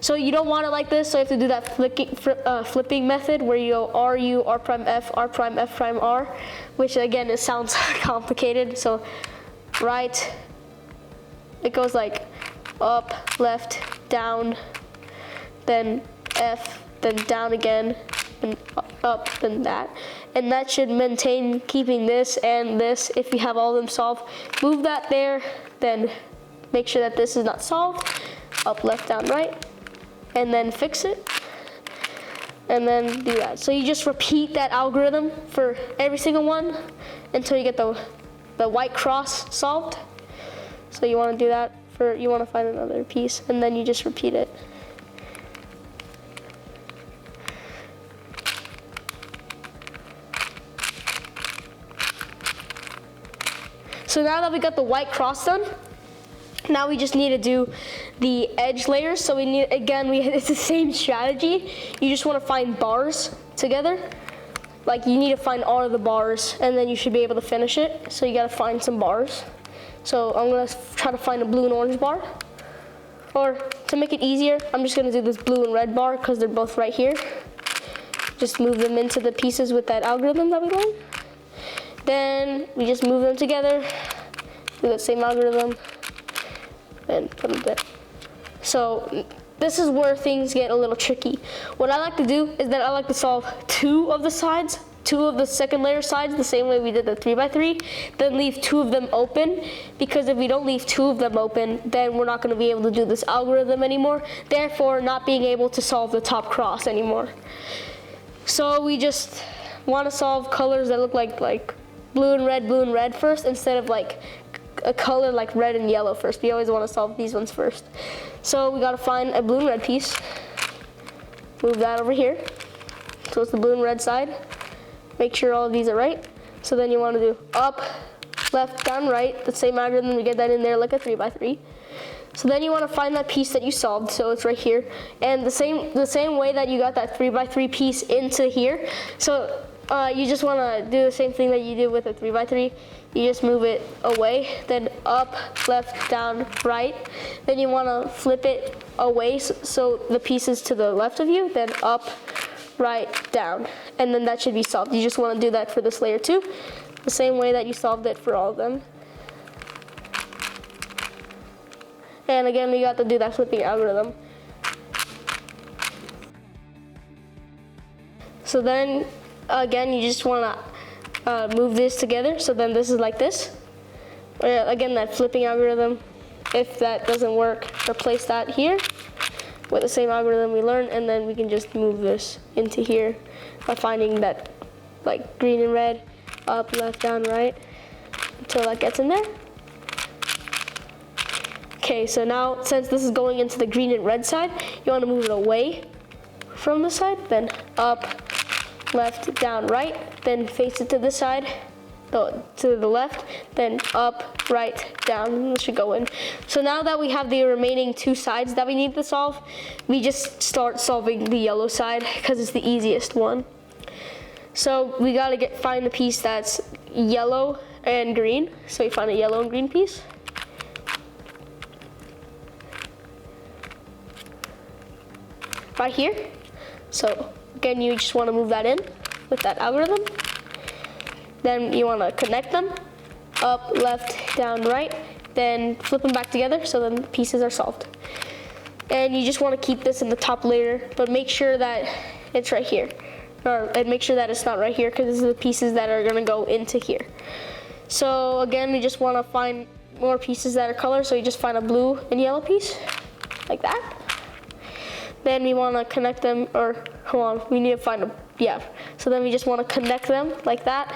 So you don't want it like this, so you have to do that flipping method where you go RU, R prime F, R prime, F prime R, which again, it sounds complicated. So right, it goes like up, left, down, then F, then down again, and up, then that. And that should maintain keeping this and this if you have all of them solved. Move that there, then make sure that this is not solved. Up, left, down, right, and then fix it. And then do that. So you just repeat that algorithm for every single one until you get the white cross solved. So you want to do that. You want to find another piece, and then you just repeat it. So now that we got the white cross done, now we just need to do the edge layers. So we need, again, it's the same strategy. You just want to find bars together. Like you need to find all of the bars, and then you should be able to finish it. So you got to find some bars. So I'm gonna try to find a blue and orange bar. Or to make it easier, I'm just gonna do this blue and red bar because they're both right here. Just move them into the pieces with that algorithm that we learned. Then we just move them together, do the same algorithm, and put them there. So this is where things get a little tricky. What I like to do is that I like to solve 2 of the sides, 2 of the second layer sides, the same way we did the 3x3, then leave 2 of them open, because if we don't leave 2 of them open, then we're not going to be able to do this algorithm anymore, therefore not being able to solve the top cross anymore. So we just want to solve colors that look like blue and red first instead of like a color like red and yellow first. We always want to solve these ones first. So we gotta find a blue and red piece. Move that over here. So it's the blue and red side. Make sure all of these are right. So then you want to do up, left, down, right. The same algorithm, we get that in there like a 3x3. So then you want to find that piece that you solved. So it's right here. And the same way that you got that 3x3 piece into here. So you just want to do the same thing that you did with a 3x3. You just move it away, then up, left, down, right. Then you want to flip it away so the piece is to the left of you, then up, right, down. And then that should be solved. You just want to do that for this layer too, the same way that you solved it for all of them. And again, we got to do that flipping algorithm. So then, again, you just want to move this together. So then this is like this. Again, that flipping algorithm. If that doesn't work, replace that here with the same algorithm we learned, and then we can just move this into here by finding that like green and red, up, left, down, right, until that gets in there. Okay, so now since this is going into the green and red side, you want to move it away from the side, then up, left, down, right, then face it to this side, to the left, then up, right, down. This should go in. So now that we have the remaining two sides that we need to solve, we just start solving the yellow side because it's the easiest one. So we gotta find the piece that's yellow and green. So we find a yellow and green piece. Right here. So again, you just want to move that in with that algorithm. Then you want to connect them, up, left, down, right, then flip them back together so then the pieces are solved. And you just want to keep this in the top layer, but make sure that it's right here. And make sure that it's not right here because these are the pieces that are going to go into here. So again, we just want to find more pieces that are colored, so you just find a blue and yellow piece, like that. Then we want to connect them, or hold on, we need to find so then we just want to connect them like that.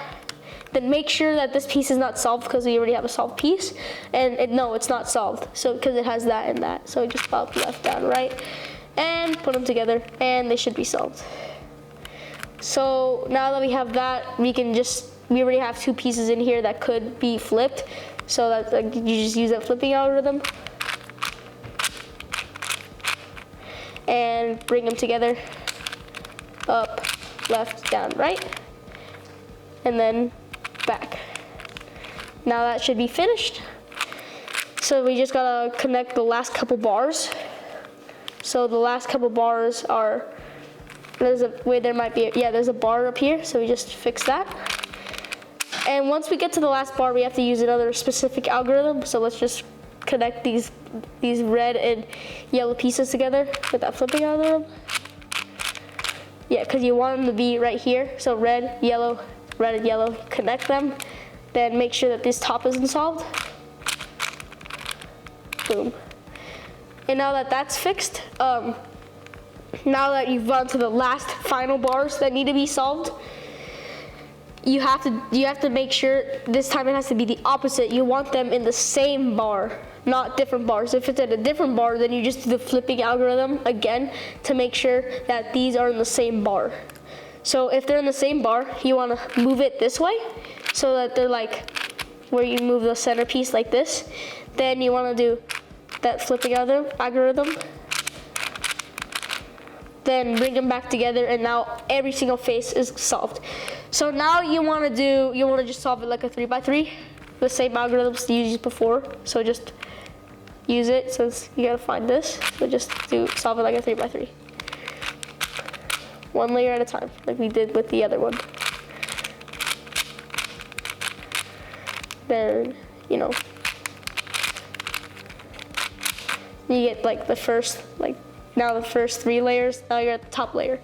Then make sure that this piece is not solved because we already have a solved piece. And no, it's not solved, so because it has that and that. So just up, left, down, right, and put them together, and they should be solved. So now that we have that, we already have two pieces in here that could be flipped. So that you just use that flipping algorithm and bring them together, up, left, down, right, and then back. Now that should be finished. So we just gotta connect the last couple bars. So the last couple bars are, there's a bar up here, so we just fix that. And once we get to the last bar, we have to use another specific algorithm. So let's just connect these red and yellow pieces together with that flipping algorithm. Yeah, because you want them to be right here. So red, yellow, connect them. Then make sure that this top isn't solved. Boom. And now that that's fixed, now that you've gone to the last final bars that need to be solved, you have to make sure this time it has to be the opposite. You want them in the same bar, not different bars. If it's at a different bar, then you just do the flipping algorithm again to make sure that these are in the same bar. So if they're in the same bar, you want to move it this way so that they're like where you move the centerpiece like this. Then you want to do that flipping algorithm. Then bring them back together, and now every single face is solved. So now you want to just solve it like a 3x3, the same algorithms you used before. So just use it since you gotta find this. So just solve it like a 3x3, one layer at a time, like we did with the other one. Then you get like the first now the first 3 layers. Now you're at the top layer.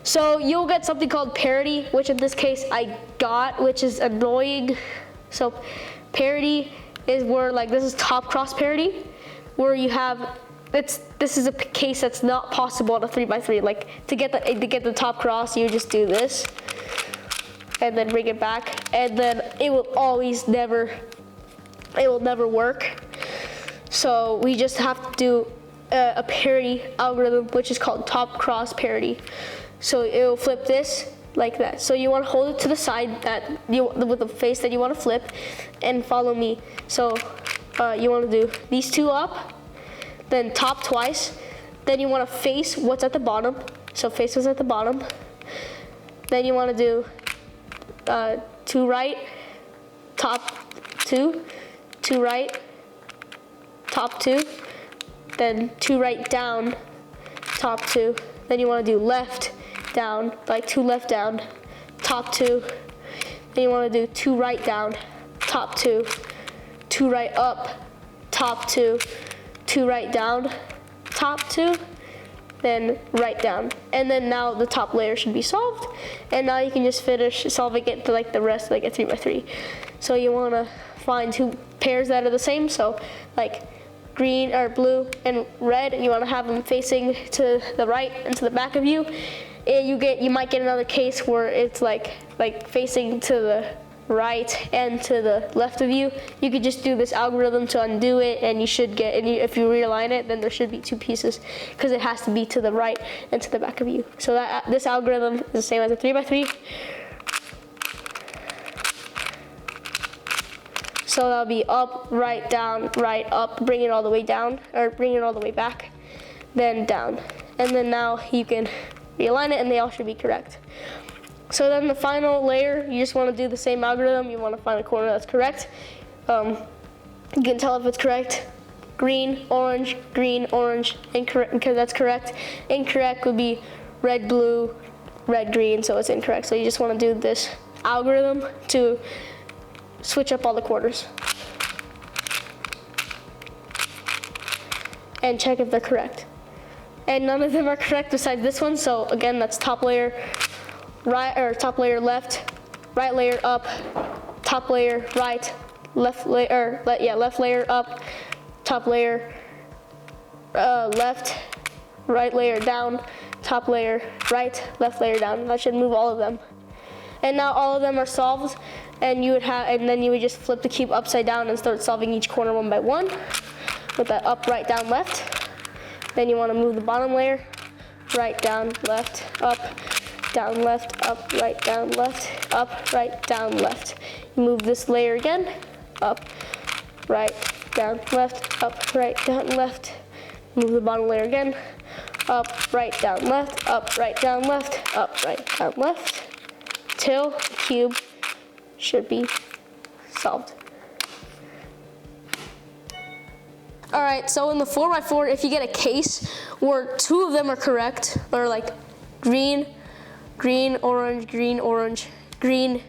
So you'll get something called parity, which in this case I got, which is annoying. So parity is where this is top cross parity, where you have this is a case that's not possible on a 3x3. Like to get the top cross, you just do this, and then bring it back, and then it will never work. So we just have to do a parity algorithm, which is called top cross parity. So it will flip this like that. So you want to hold it to the side with the face that you want to flip, and follow me. So you want to do these two up, then top twice. Then you want to face what's at the bottom. So face what's at the bottom. Then you want to do two right, top two, two right, top two, then two right down, top two. Then you want to do left down, like two left down, top two. Then you want to do two right down, top two, two right up, top two, two right down, top two, then right down. And then now the top layer should be solved. And now you can just finish solving it to like the rest, like a 3x3. So you want to find two pairs that are the same. So like green or blue and red, and you want to have them facing to the right and to the back of you. And you might get another case where it's like facing to the right and to the left of you. You could just do this algorithm to undo it, and you should get, and if you realign it, then there should be two pieces, because it has to be to the right and to the back of you. So that this algorithm is the same as a 3x3. So that'll be up, right, down, right, up, bring it all the way down, or bring it all the way back, then down. And then now you can realign it, and they all should be correct. So then the final layer, you just want to do the same algorithm. You want to find a corner that's correct. You can tell if it's correct. Green, orange, incorrect, because that's correct. Incorrect would be red, blue, red, green, so it's incorrect. So you just want to do this algorithm to switch up all the corners and check if they're correct. And none of them are correct besides this one. So again, that's top layer right, or top layer left, right layer up, top layer right, left layer, left layer up, top layer left, right layer down, top layer right, left layer down. That should move all of them. And now all of them are solved, and then you would just flip the cube upside down and start solving each corner one by one with that up, right, down, left. Then you want to move the bottom layer, right, down, left, up, down, left, up, right, down, left, up, right, down, left. You move this layer again, up, right, down, left, up, right, down, left. Move the bottom layer again, up, right, down, left, up, right, down, left, up, right, down, left, till the cube should be solved. All right, so in the 4x4, if you get a case where two of them are correct, or like green, orange, green,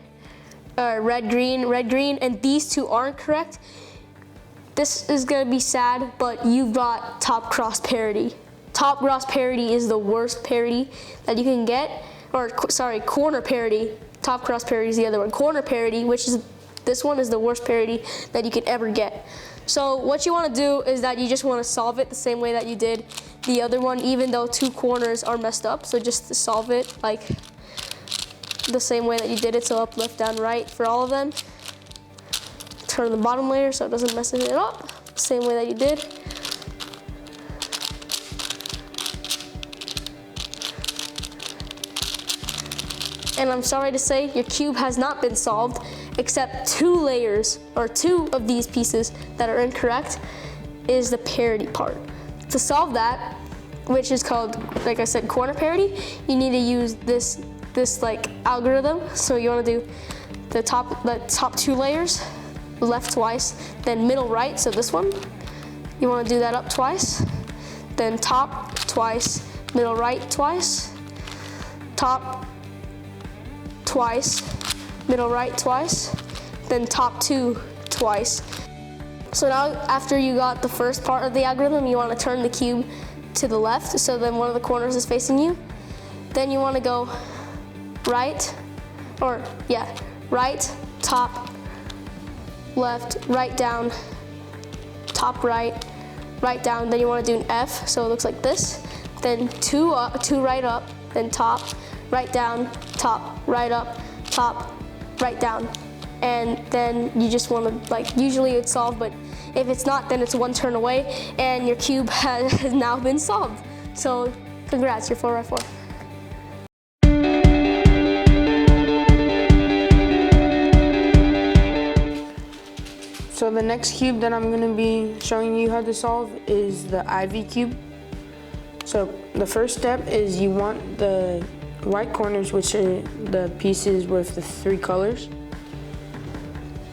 red, green, and these two aren't correct, this is gonna be sad, but you've got top cross parity. Top cross parity is the worst parity that you can get, or sorry, corner parity. Top cross parity is the other one. Corner parity, which is, this one is the worst parity that you can ever get. So what you want to do is that you just want to solve it the same way that you did the other one, even though two corners are messed up. So just solve it like the same way that you did it. So up, left, down, right for all of them. Turn the bottom layer so it doesn't mess it up. Same way that you did. And I'm sorry to say, your cube has not been solved, except two layers, or two of these pieces that are incorrect, is the parity part. To solve that, which is called, like I said, corner parity, you need to use this like algorithm. So you want to do the top two layers, left twice, then middle right, so this one. You want to do that up twice, then top twice, middle right twice, top twice, middle right twice, then top two twice. So now after you got the first part of the algorithm, you want to turn the cube to the left, so then one of the corners is facing you. Then you want to go right, right, top, left, right down, top right, right down. Then you want to do an F, so it looks like this. Then two right up, then top, right down, top, right up, top, write down. And then you just want to, like, usually it's solved, but if it's not, then it's one turn away, and your cube has now been solved. So congrats, you're 4x4. So the next cube that I'm gonna be showing you how to solve is the IvyCube. So the first step is you want the white corners, which are the pieces with the 3 colors,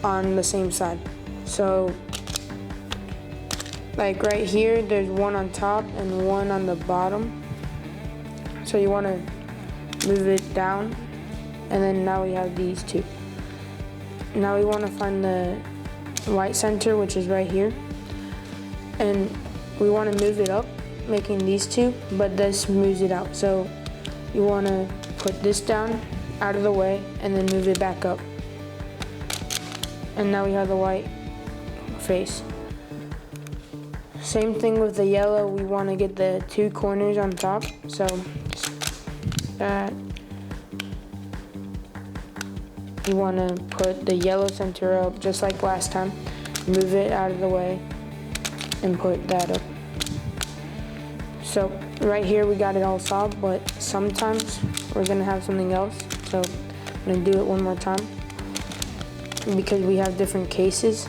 on the same side. So like right here, there's one on top and one on the bottom. So you wanna move it down, and then now we have these 2. Now we wanna find the white center, which is right here, and we want to move it up, making these 2, but this moves it out. So you want to put this down out of the way and then move it back up, and now we have the white face. Same thing with the yellow, we want to get the 2 corners on top, so that you want to put the yellow center up just like last time, move it out of the way, and put that up. So right here we got it all solved, but sometimes we're gonna have something else. So I'm gonna do it one more time because we have different cases.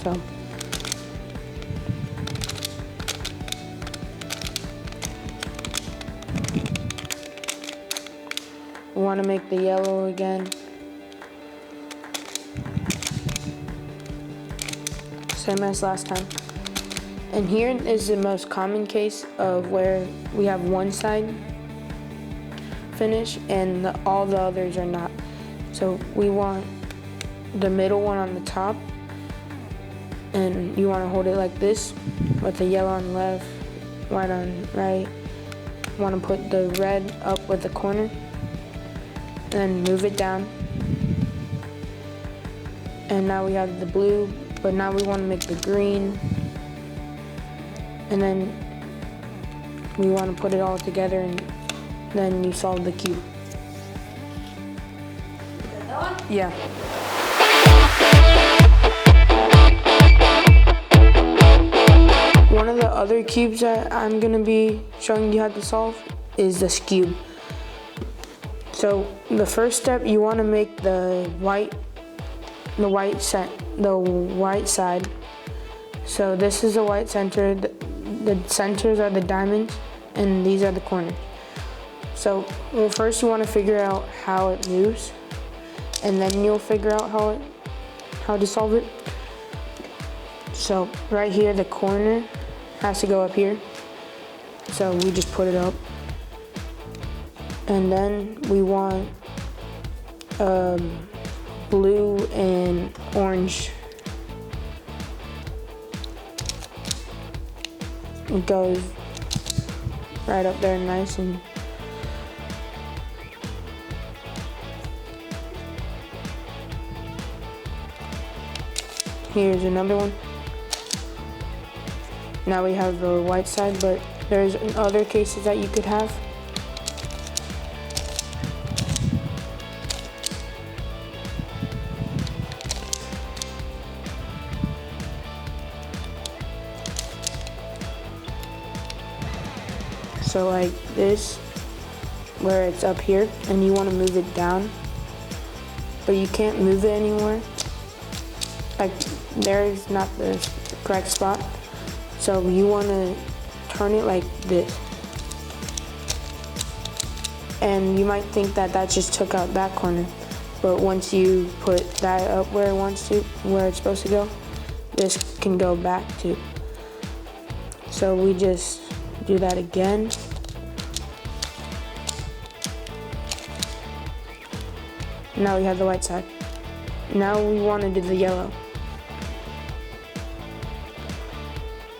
So we want to make the yellow again. Same as last time. And here is the most common case of where we have one side finished and all the others are not. So we want the middle one on the top, and you want to hold it like this with the yellow on left, white on right. You want to put the red up with the corner, and move it down. And now we have the blue, but now we want to make the green. And then we want to put it all together, and then you solve the cube. Yeah. One of the other cubes that I'm going to be showing you how to solve is the Skewb. So the first step, you want to make the white side. So this is the white center. The centers are the diamonds, and these are the corners. So first you want to figure out how it moves, and then you'll figure out how to solve it. So right here, the corner has to go up here. So we just put it up. And then we want blue and orange. It goes right up there nice, and here's another one. Now we have the white side, but there's other cases that you could have. So like this, where it's up here, and you want to move it down, but you can't move it anymore. Like there's not the correct spot. So you want to turn it like this. And you might think that that just took out that corner, but once you put that up where it's supposed to go, this can go back too. So we just do that again. Now we have the white side. Now we want to do the yellow.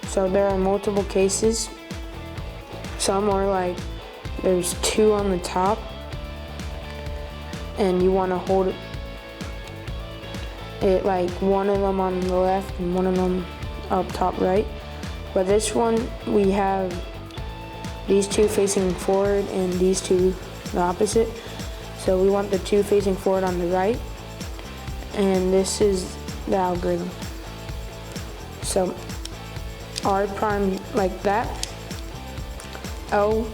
So there are multiple cases. Some are like, there's 2 on the top, and you want to hold it like one of them on the left and one of them up top right. But this one, we have these 2 facing forward and these 2 the opposite. So we want the 2 facing forward on the right, and this is the algorithm. So R prime like that, L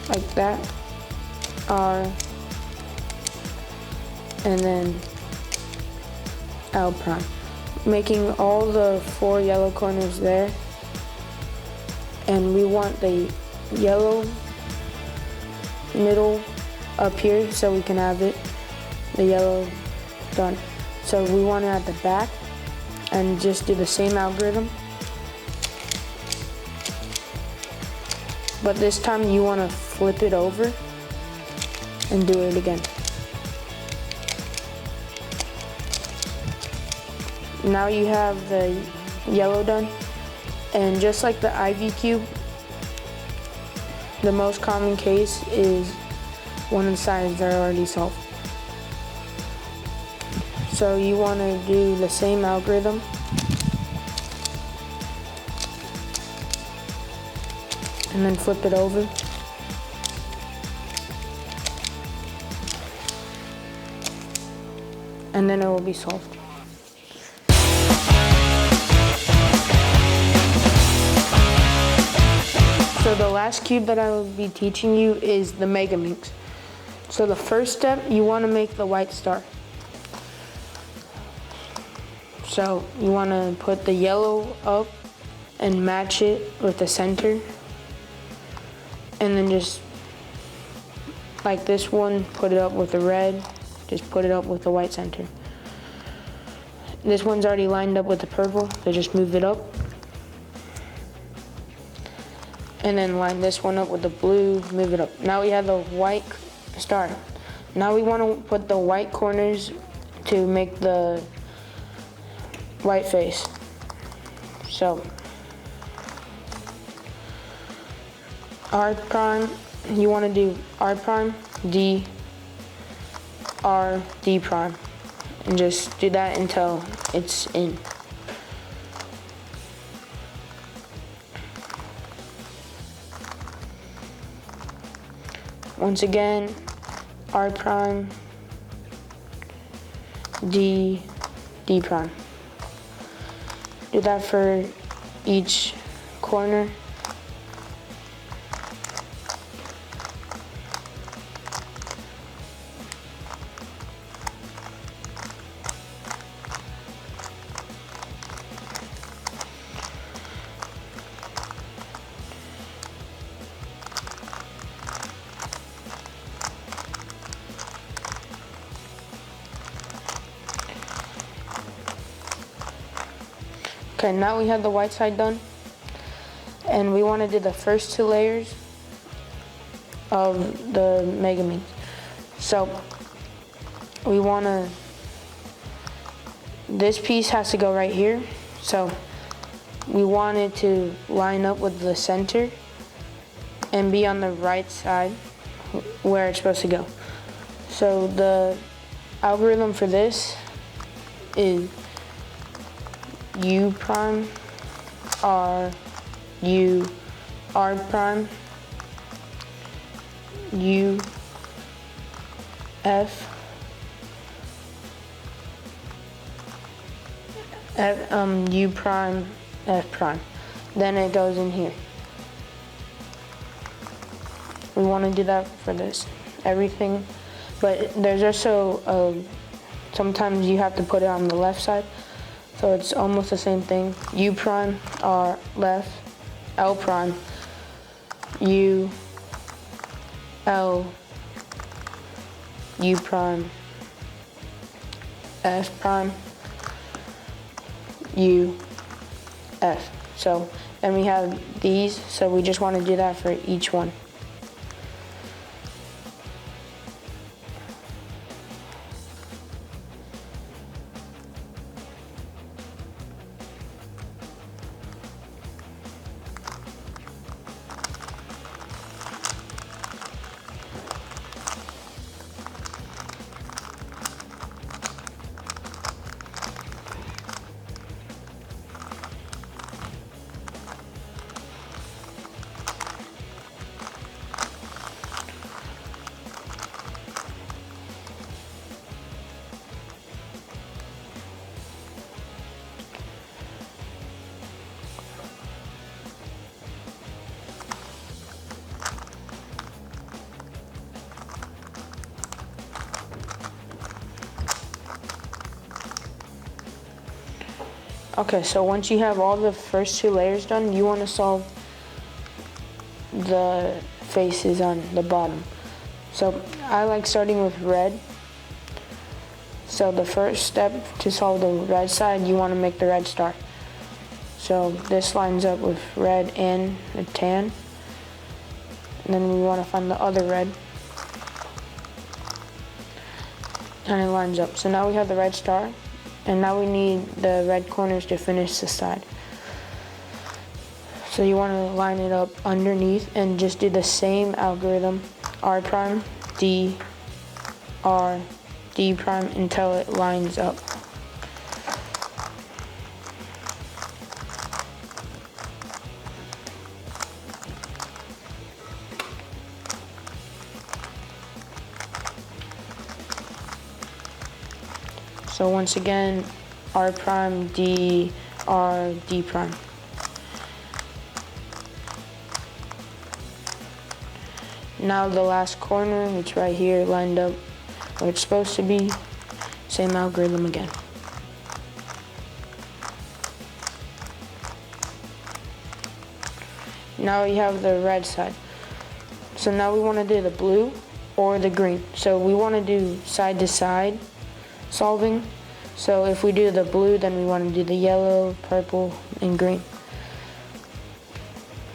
like that, R, and then L prime, making all the 4 yellow corners there. And we want the yellow middle up here so we can have it, the yellow done. So we want it at the back and just do the same algorithm. But this time you want to flip it over and do it again. Now you have the yellow done, and just like the IvyCube, the most common case is one of the sides are already solved. So you want to do the same algorithm and then flip it over. And then it will be solved. So the last cube that I will be teaching you is the MEGAMINX. So the first step, you want to make the white star. So you want to put the yellow up and match it with the center. And then just like this one, put it up with the red, just put it up with the white center. This one's already lined up with the purple, so just move it up. And then line this one up with the blue, move it up. Now we have the white star. Now we want to put the white corners to make the white face. So R prime, you want to do R prime, D, R, D prime, and just do that until it's in. Once again, R prime, D, D prime. Do that for each corner. Okay, now we have the white side done, and we want to do the first 2 layers of the MEGAMINX. So we want to, this piece has to go right here, so we want it to line up with the center and be on the right side where it's supposed to go. So the algorithm for this is U prime, R, U, R prime, U, F, U prime, F prime. Then it goes in here. We want to do that for this, everything. But there's also, sometimes you have to put it on the left side. So it's almost the same thing. U prime, R, left, L prime, U, L, U prime, F prime, U, F. So, and we have these, so we just want to do that for each one. Okay, so once you have all the first 2 layers done, you want to solve the faces on the bottom. So I like starting with red. So the first step to solve the red side, you want to make the red star. So this lines up with red and the tan. And then we want to find the other red. And it lines up. So now we have the red star. And now we need the red corners to finish the side. So you want to line it up underneath and just do the same algorithm, R prime, D, R, D prime until it lines up. So once again, R prime, D, R, D prime. Now the last corner, it's right here, lined up where it's supposed to be. Same algorithm again. Now we have the red side. So now we want to do the blue or the green. So we want to do side to side solving. So if we do the blue, then we want to do the yellow, purple, and green.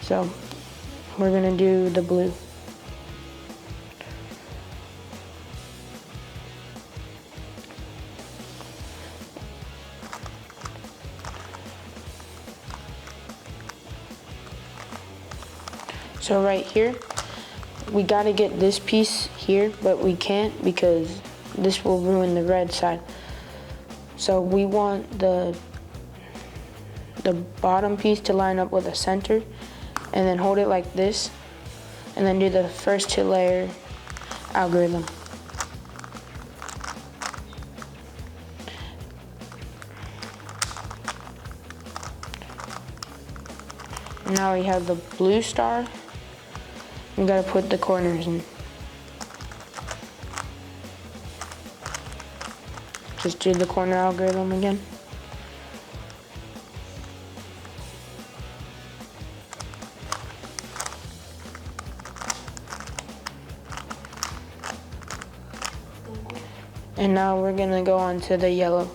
So we're going to do the blue. So right here, we got to get this piece here, but we can't because this will ruin the red side. So we want the bottom piece to line up with the center and then hold it like this and then do the first 2 layer algorithm. Now we have the blue star. We gotta put the corners in. Just do the corner algorithm again. And now we're gonna go on to the yellow.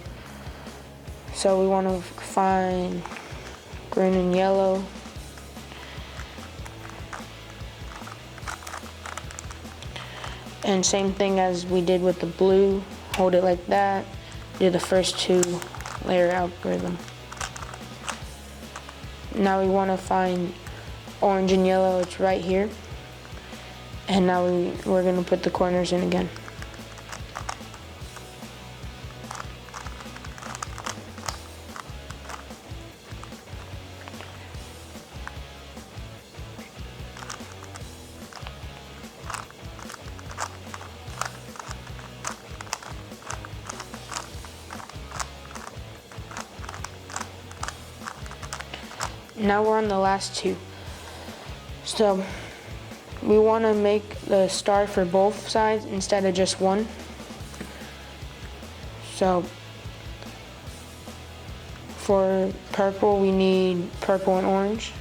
So we wanna find green and yellow. And same thing as we did with the blue, hold it like that, do the first 2 layer algorithm. Now we want to find orange and yellow, it's right here. And now we're going to put the corners in again. Now we're on the last 2. So we want to make the star for both sides instead of just one. So for purple, we need purple and orange.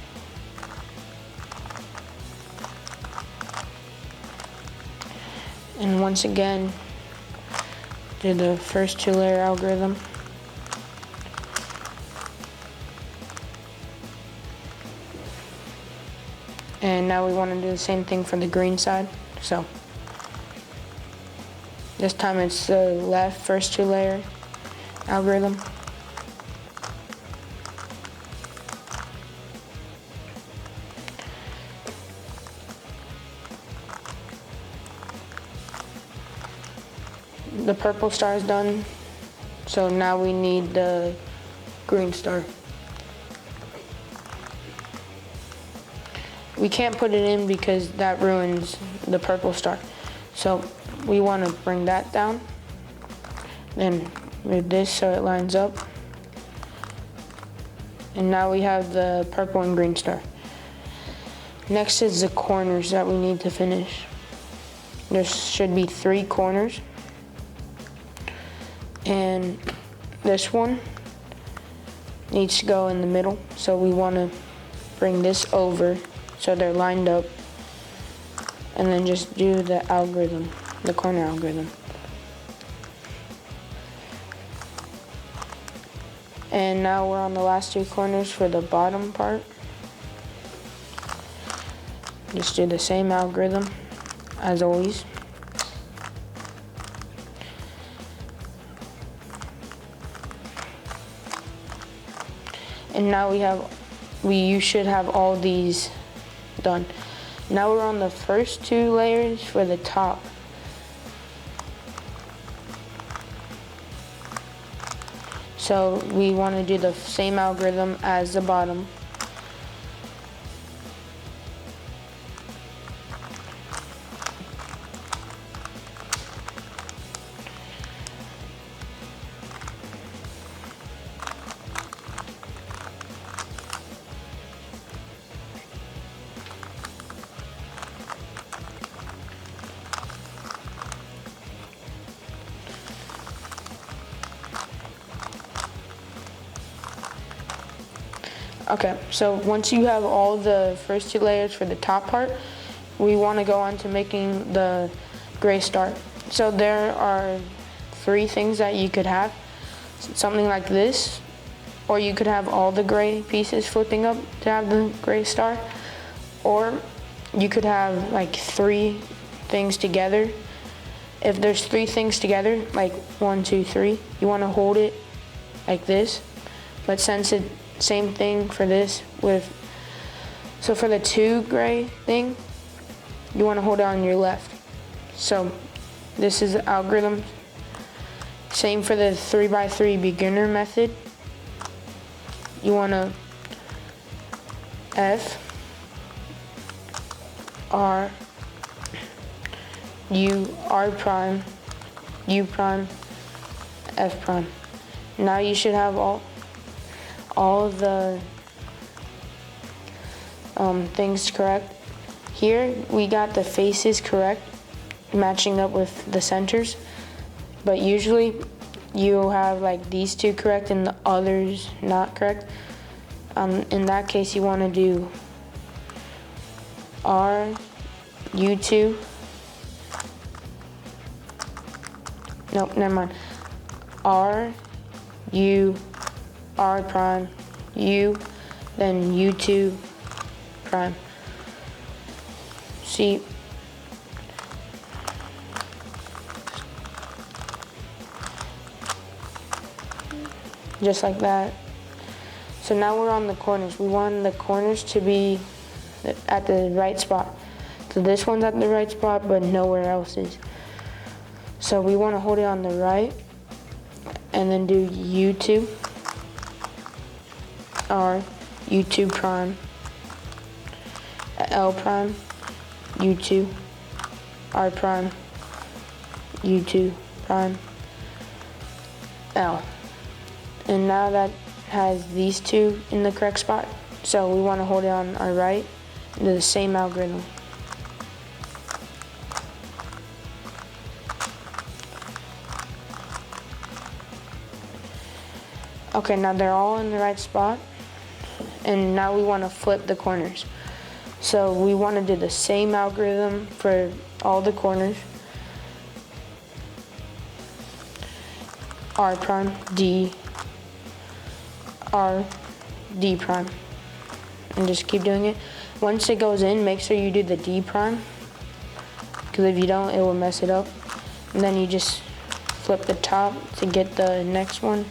And once again, do the first 2 layer algorithm. And now we want to do the same thing for the green side. So this time it's the left first 2 layer algorithm. The purple star is done. So now we need the green star. We can't put it in because that ruins the purple star. So we want to bring that down. Then move this so it lines up. And now we have the purple and green star. Next is the corners that we need to finish. There should be 3 corners. And this one needs to go in the middle. So we want to bring this over so they're lined up, and then just do the algorithm, the corner algorithm. And now we're on the last two corners for the bottom part. Just do the same algorithm as always. And now you should have all these done. Now we're on the first two layers for the top. So we want to do the same algorithm as the bottom. Okay, so once you have all the first two layers for the top part, we want to go on to making the gray star. So there are three things that you could have. Something like this, or you could have all the gray pieces flipping up to have the gray star, or you could have like three things together. If there's three things together, like 1, 2, 3, you want to hold it like this. But since it same thing for this so for the 2 gray thing, you want to hold it on your left. So this is the algorithm. Same for the 3x3 beginner method. You want to F, R, U, R prime, U prime, F prime. Now you should have all of the things correct. Here we got the faces correct, matching up with the centers, but usually you have like these two correct and the others not correct. In that case, you want to do R, U2, nope, never mind, R, U, R prime, U, then U2 prime. See, just like that. So now we're on the corners. We want the corners to be at the right spot. So this one's at the right spot, but nowhere else is. So we want to hold it on the right, and then do U2, R, U2 prime, L prime, U2, R prime, U2 prime, L. And now that has these two in the correct spot, so we want to hold it on our right and do the same algorithm. Okay, now they're all in the right spot, and now we want to flip the corners. So we want to do the same algorithm for all the corners. R prime, D, R, D prime, and just keep doing it. Once it goes in, make sure you do the D prime, because if you don't, it will mess it up. And then you just flip the top to get the next one.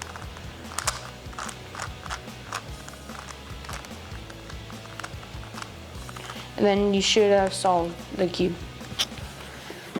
And then you should have solved the cube.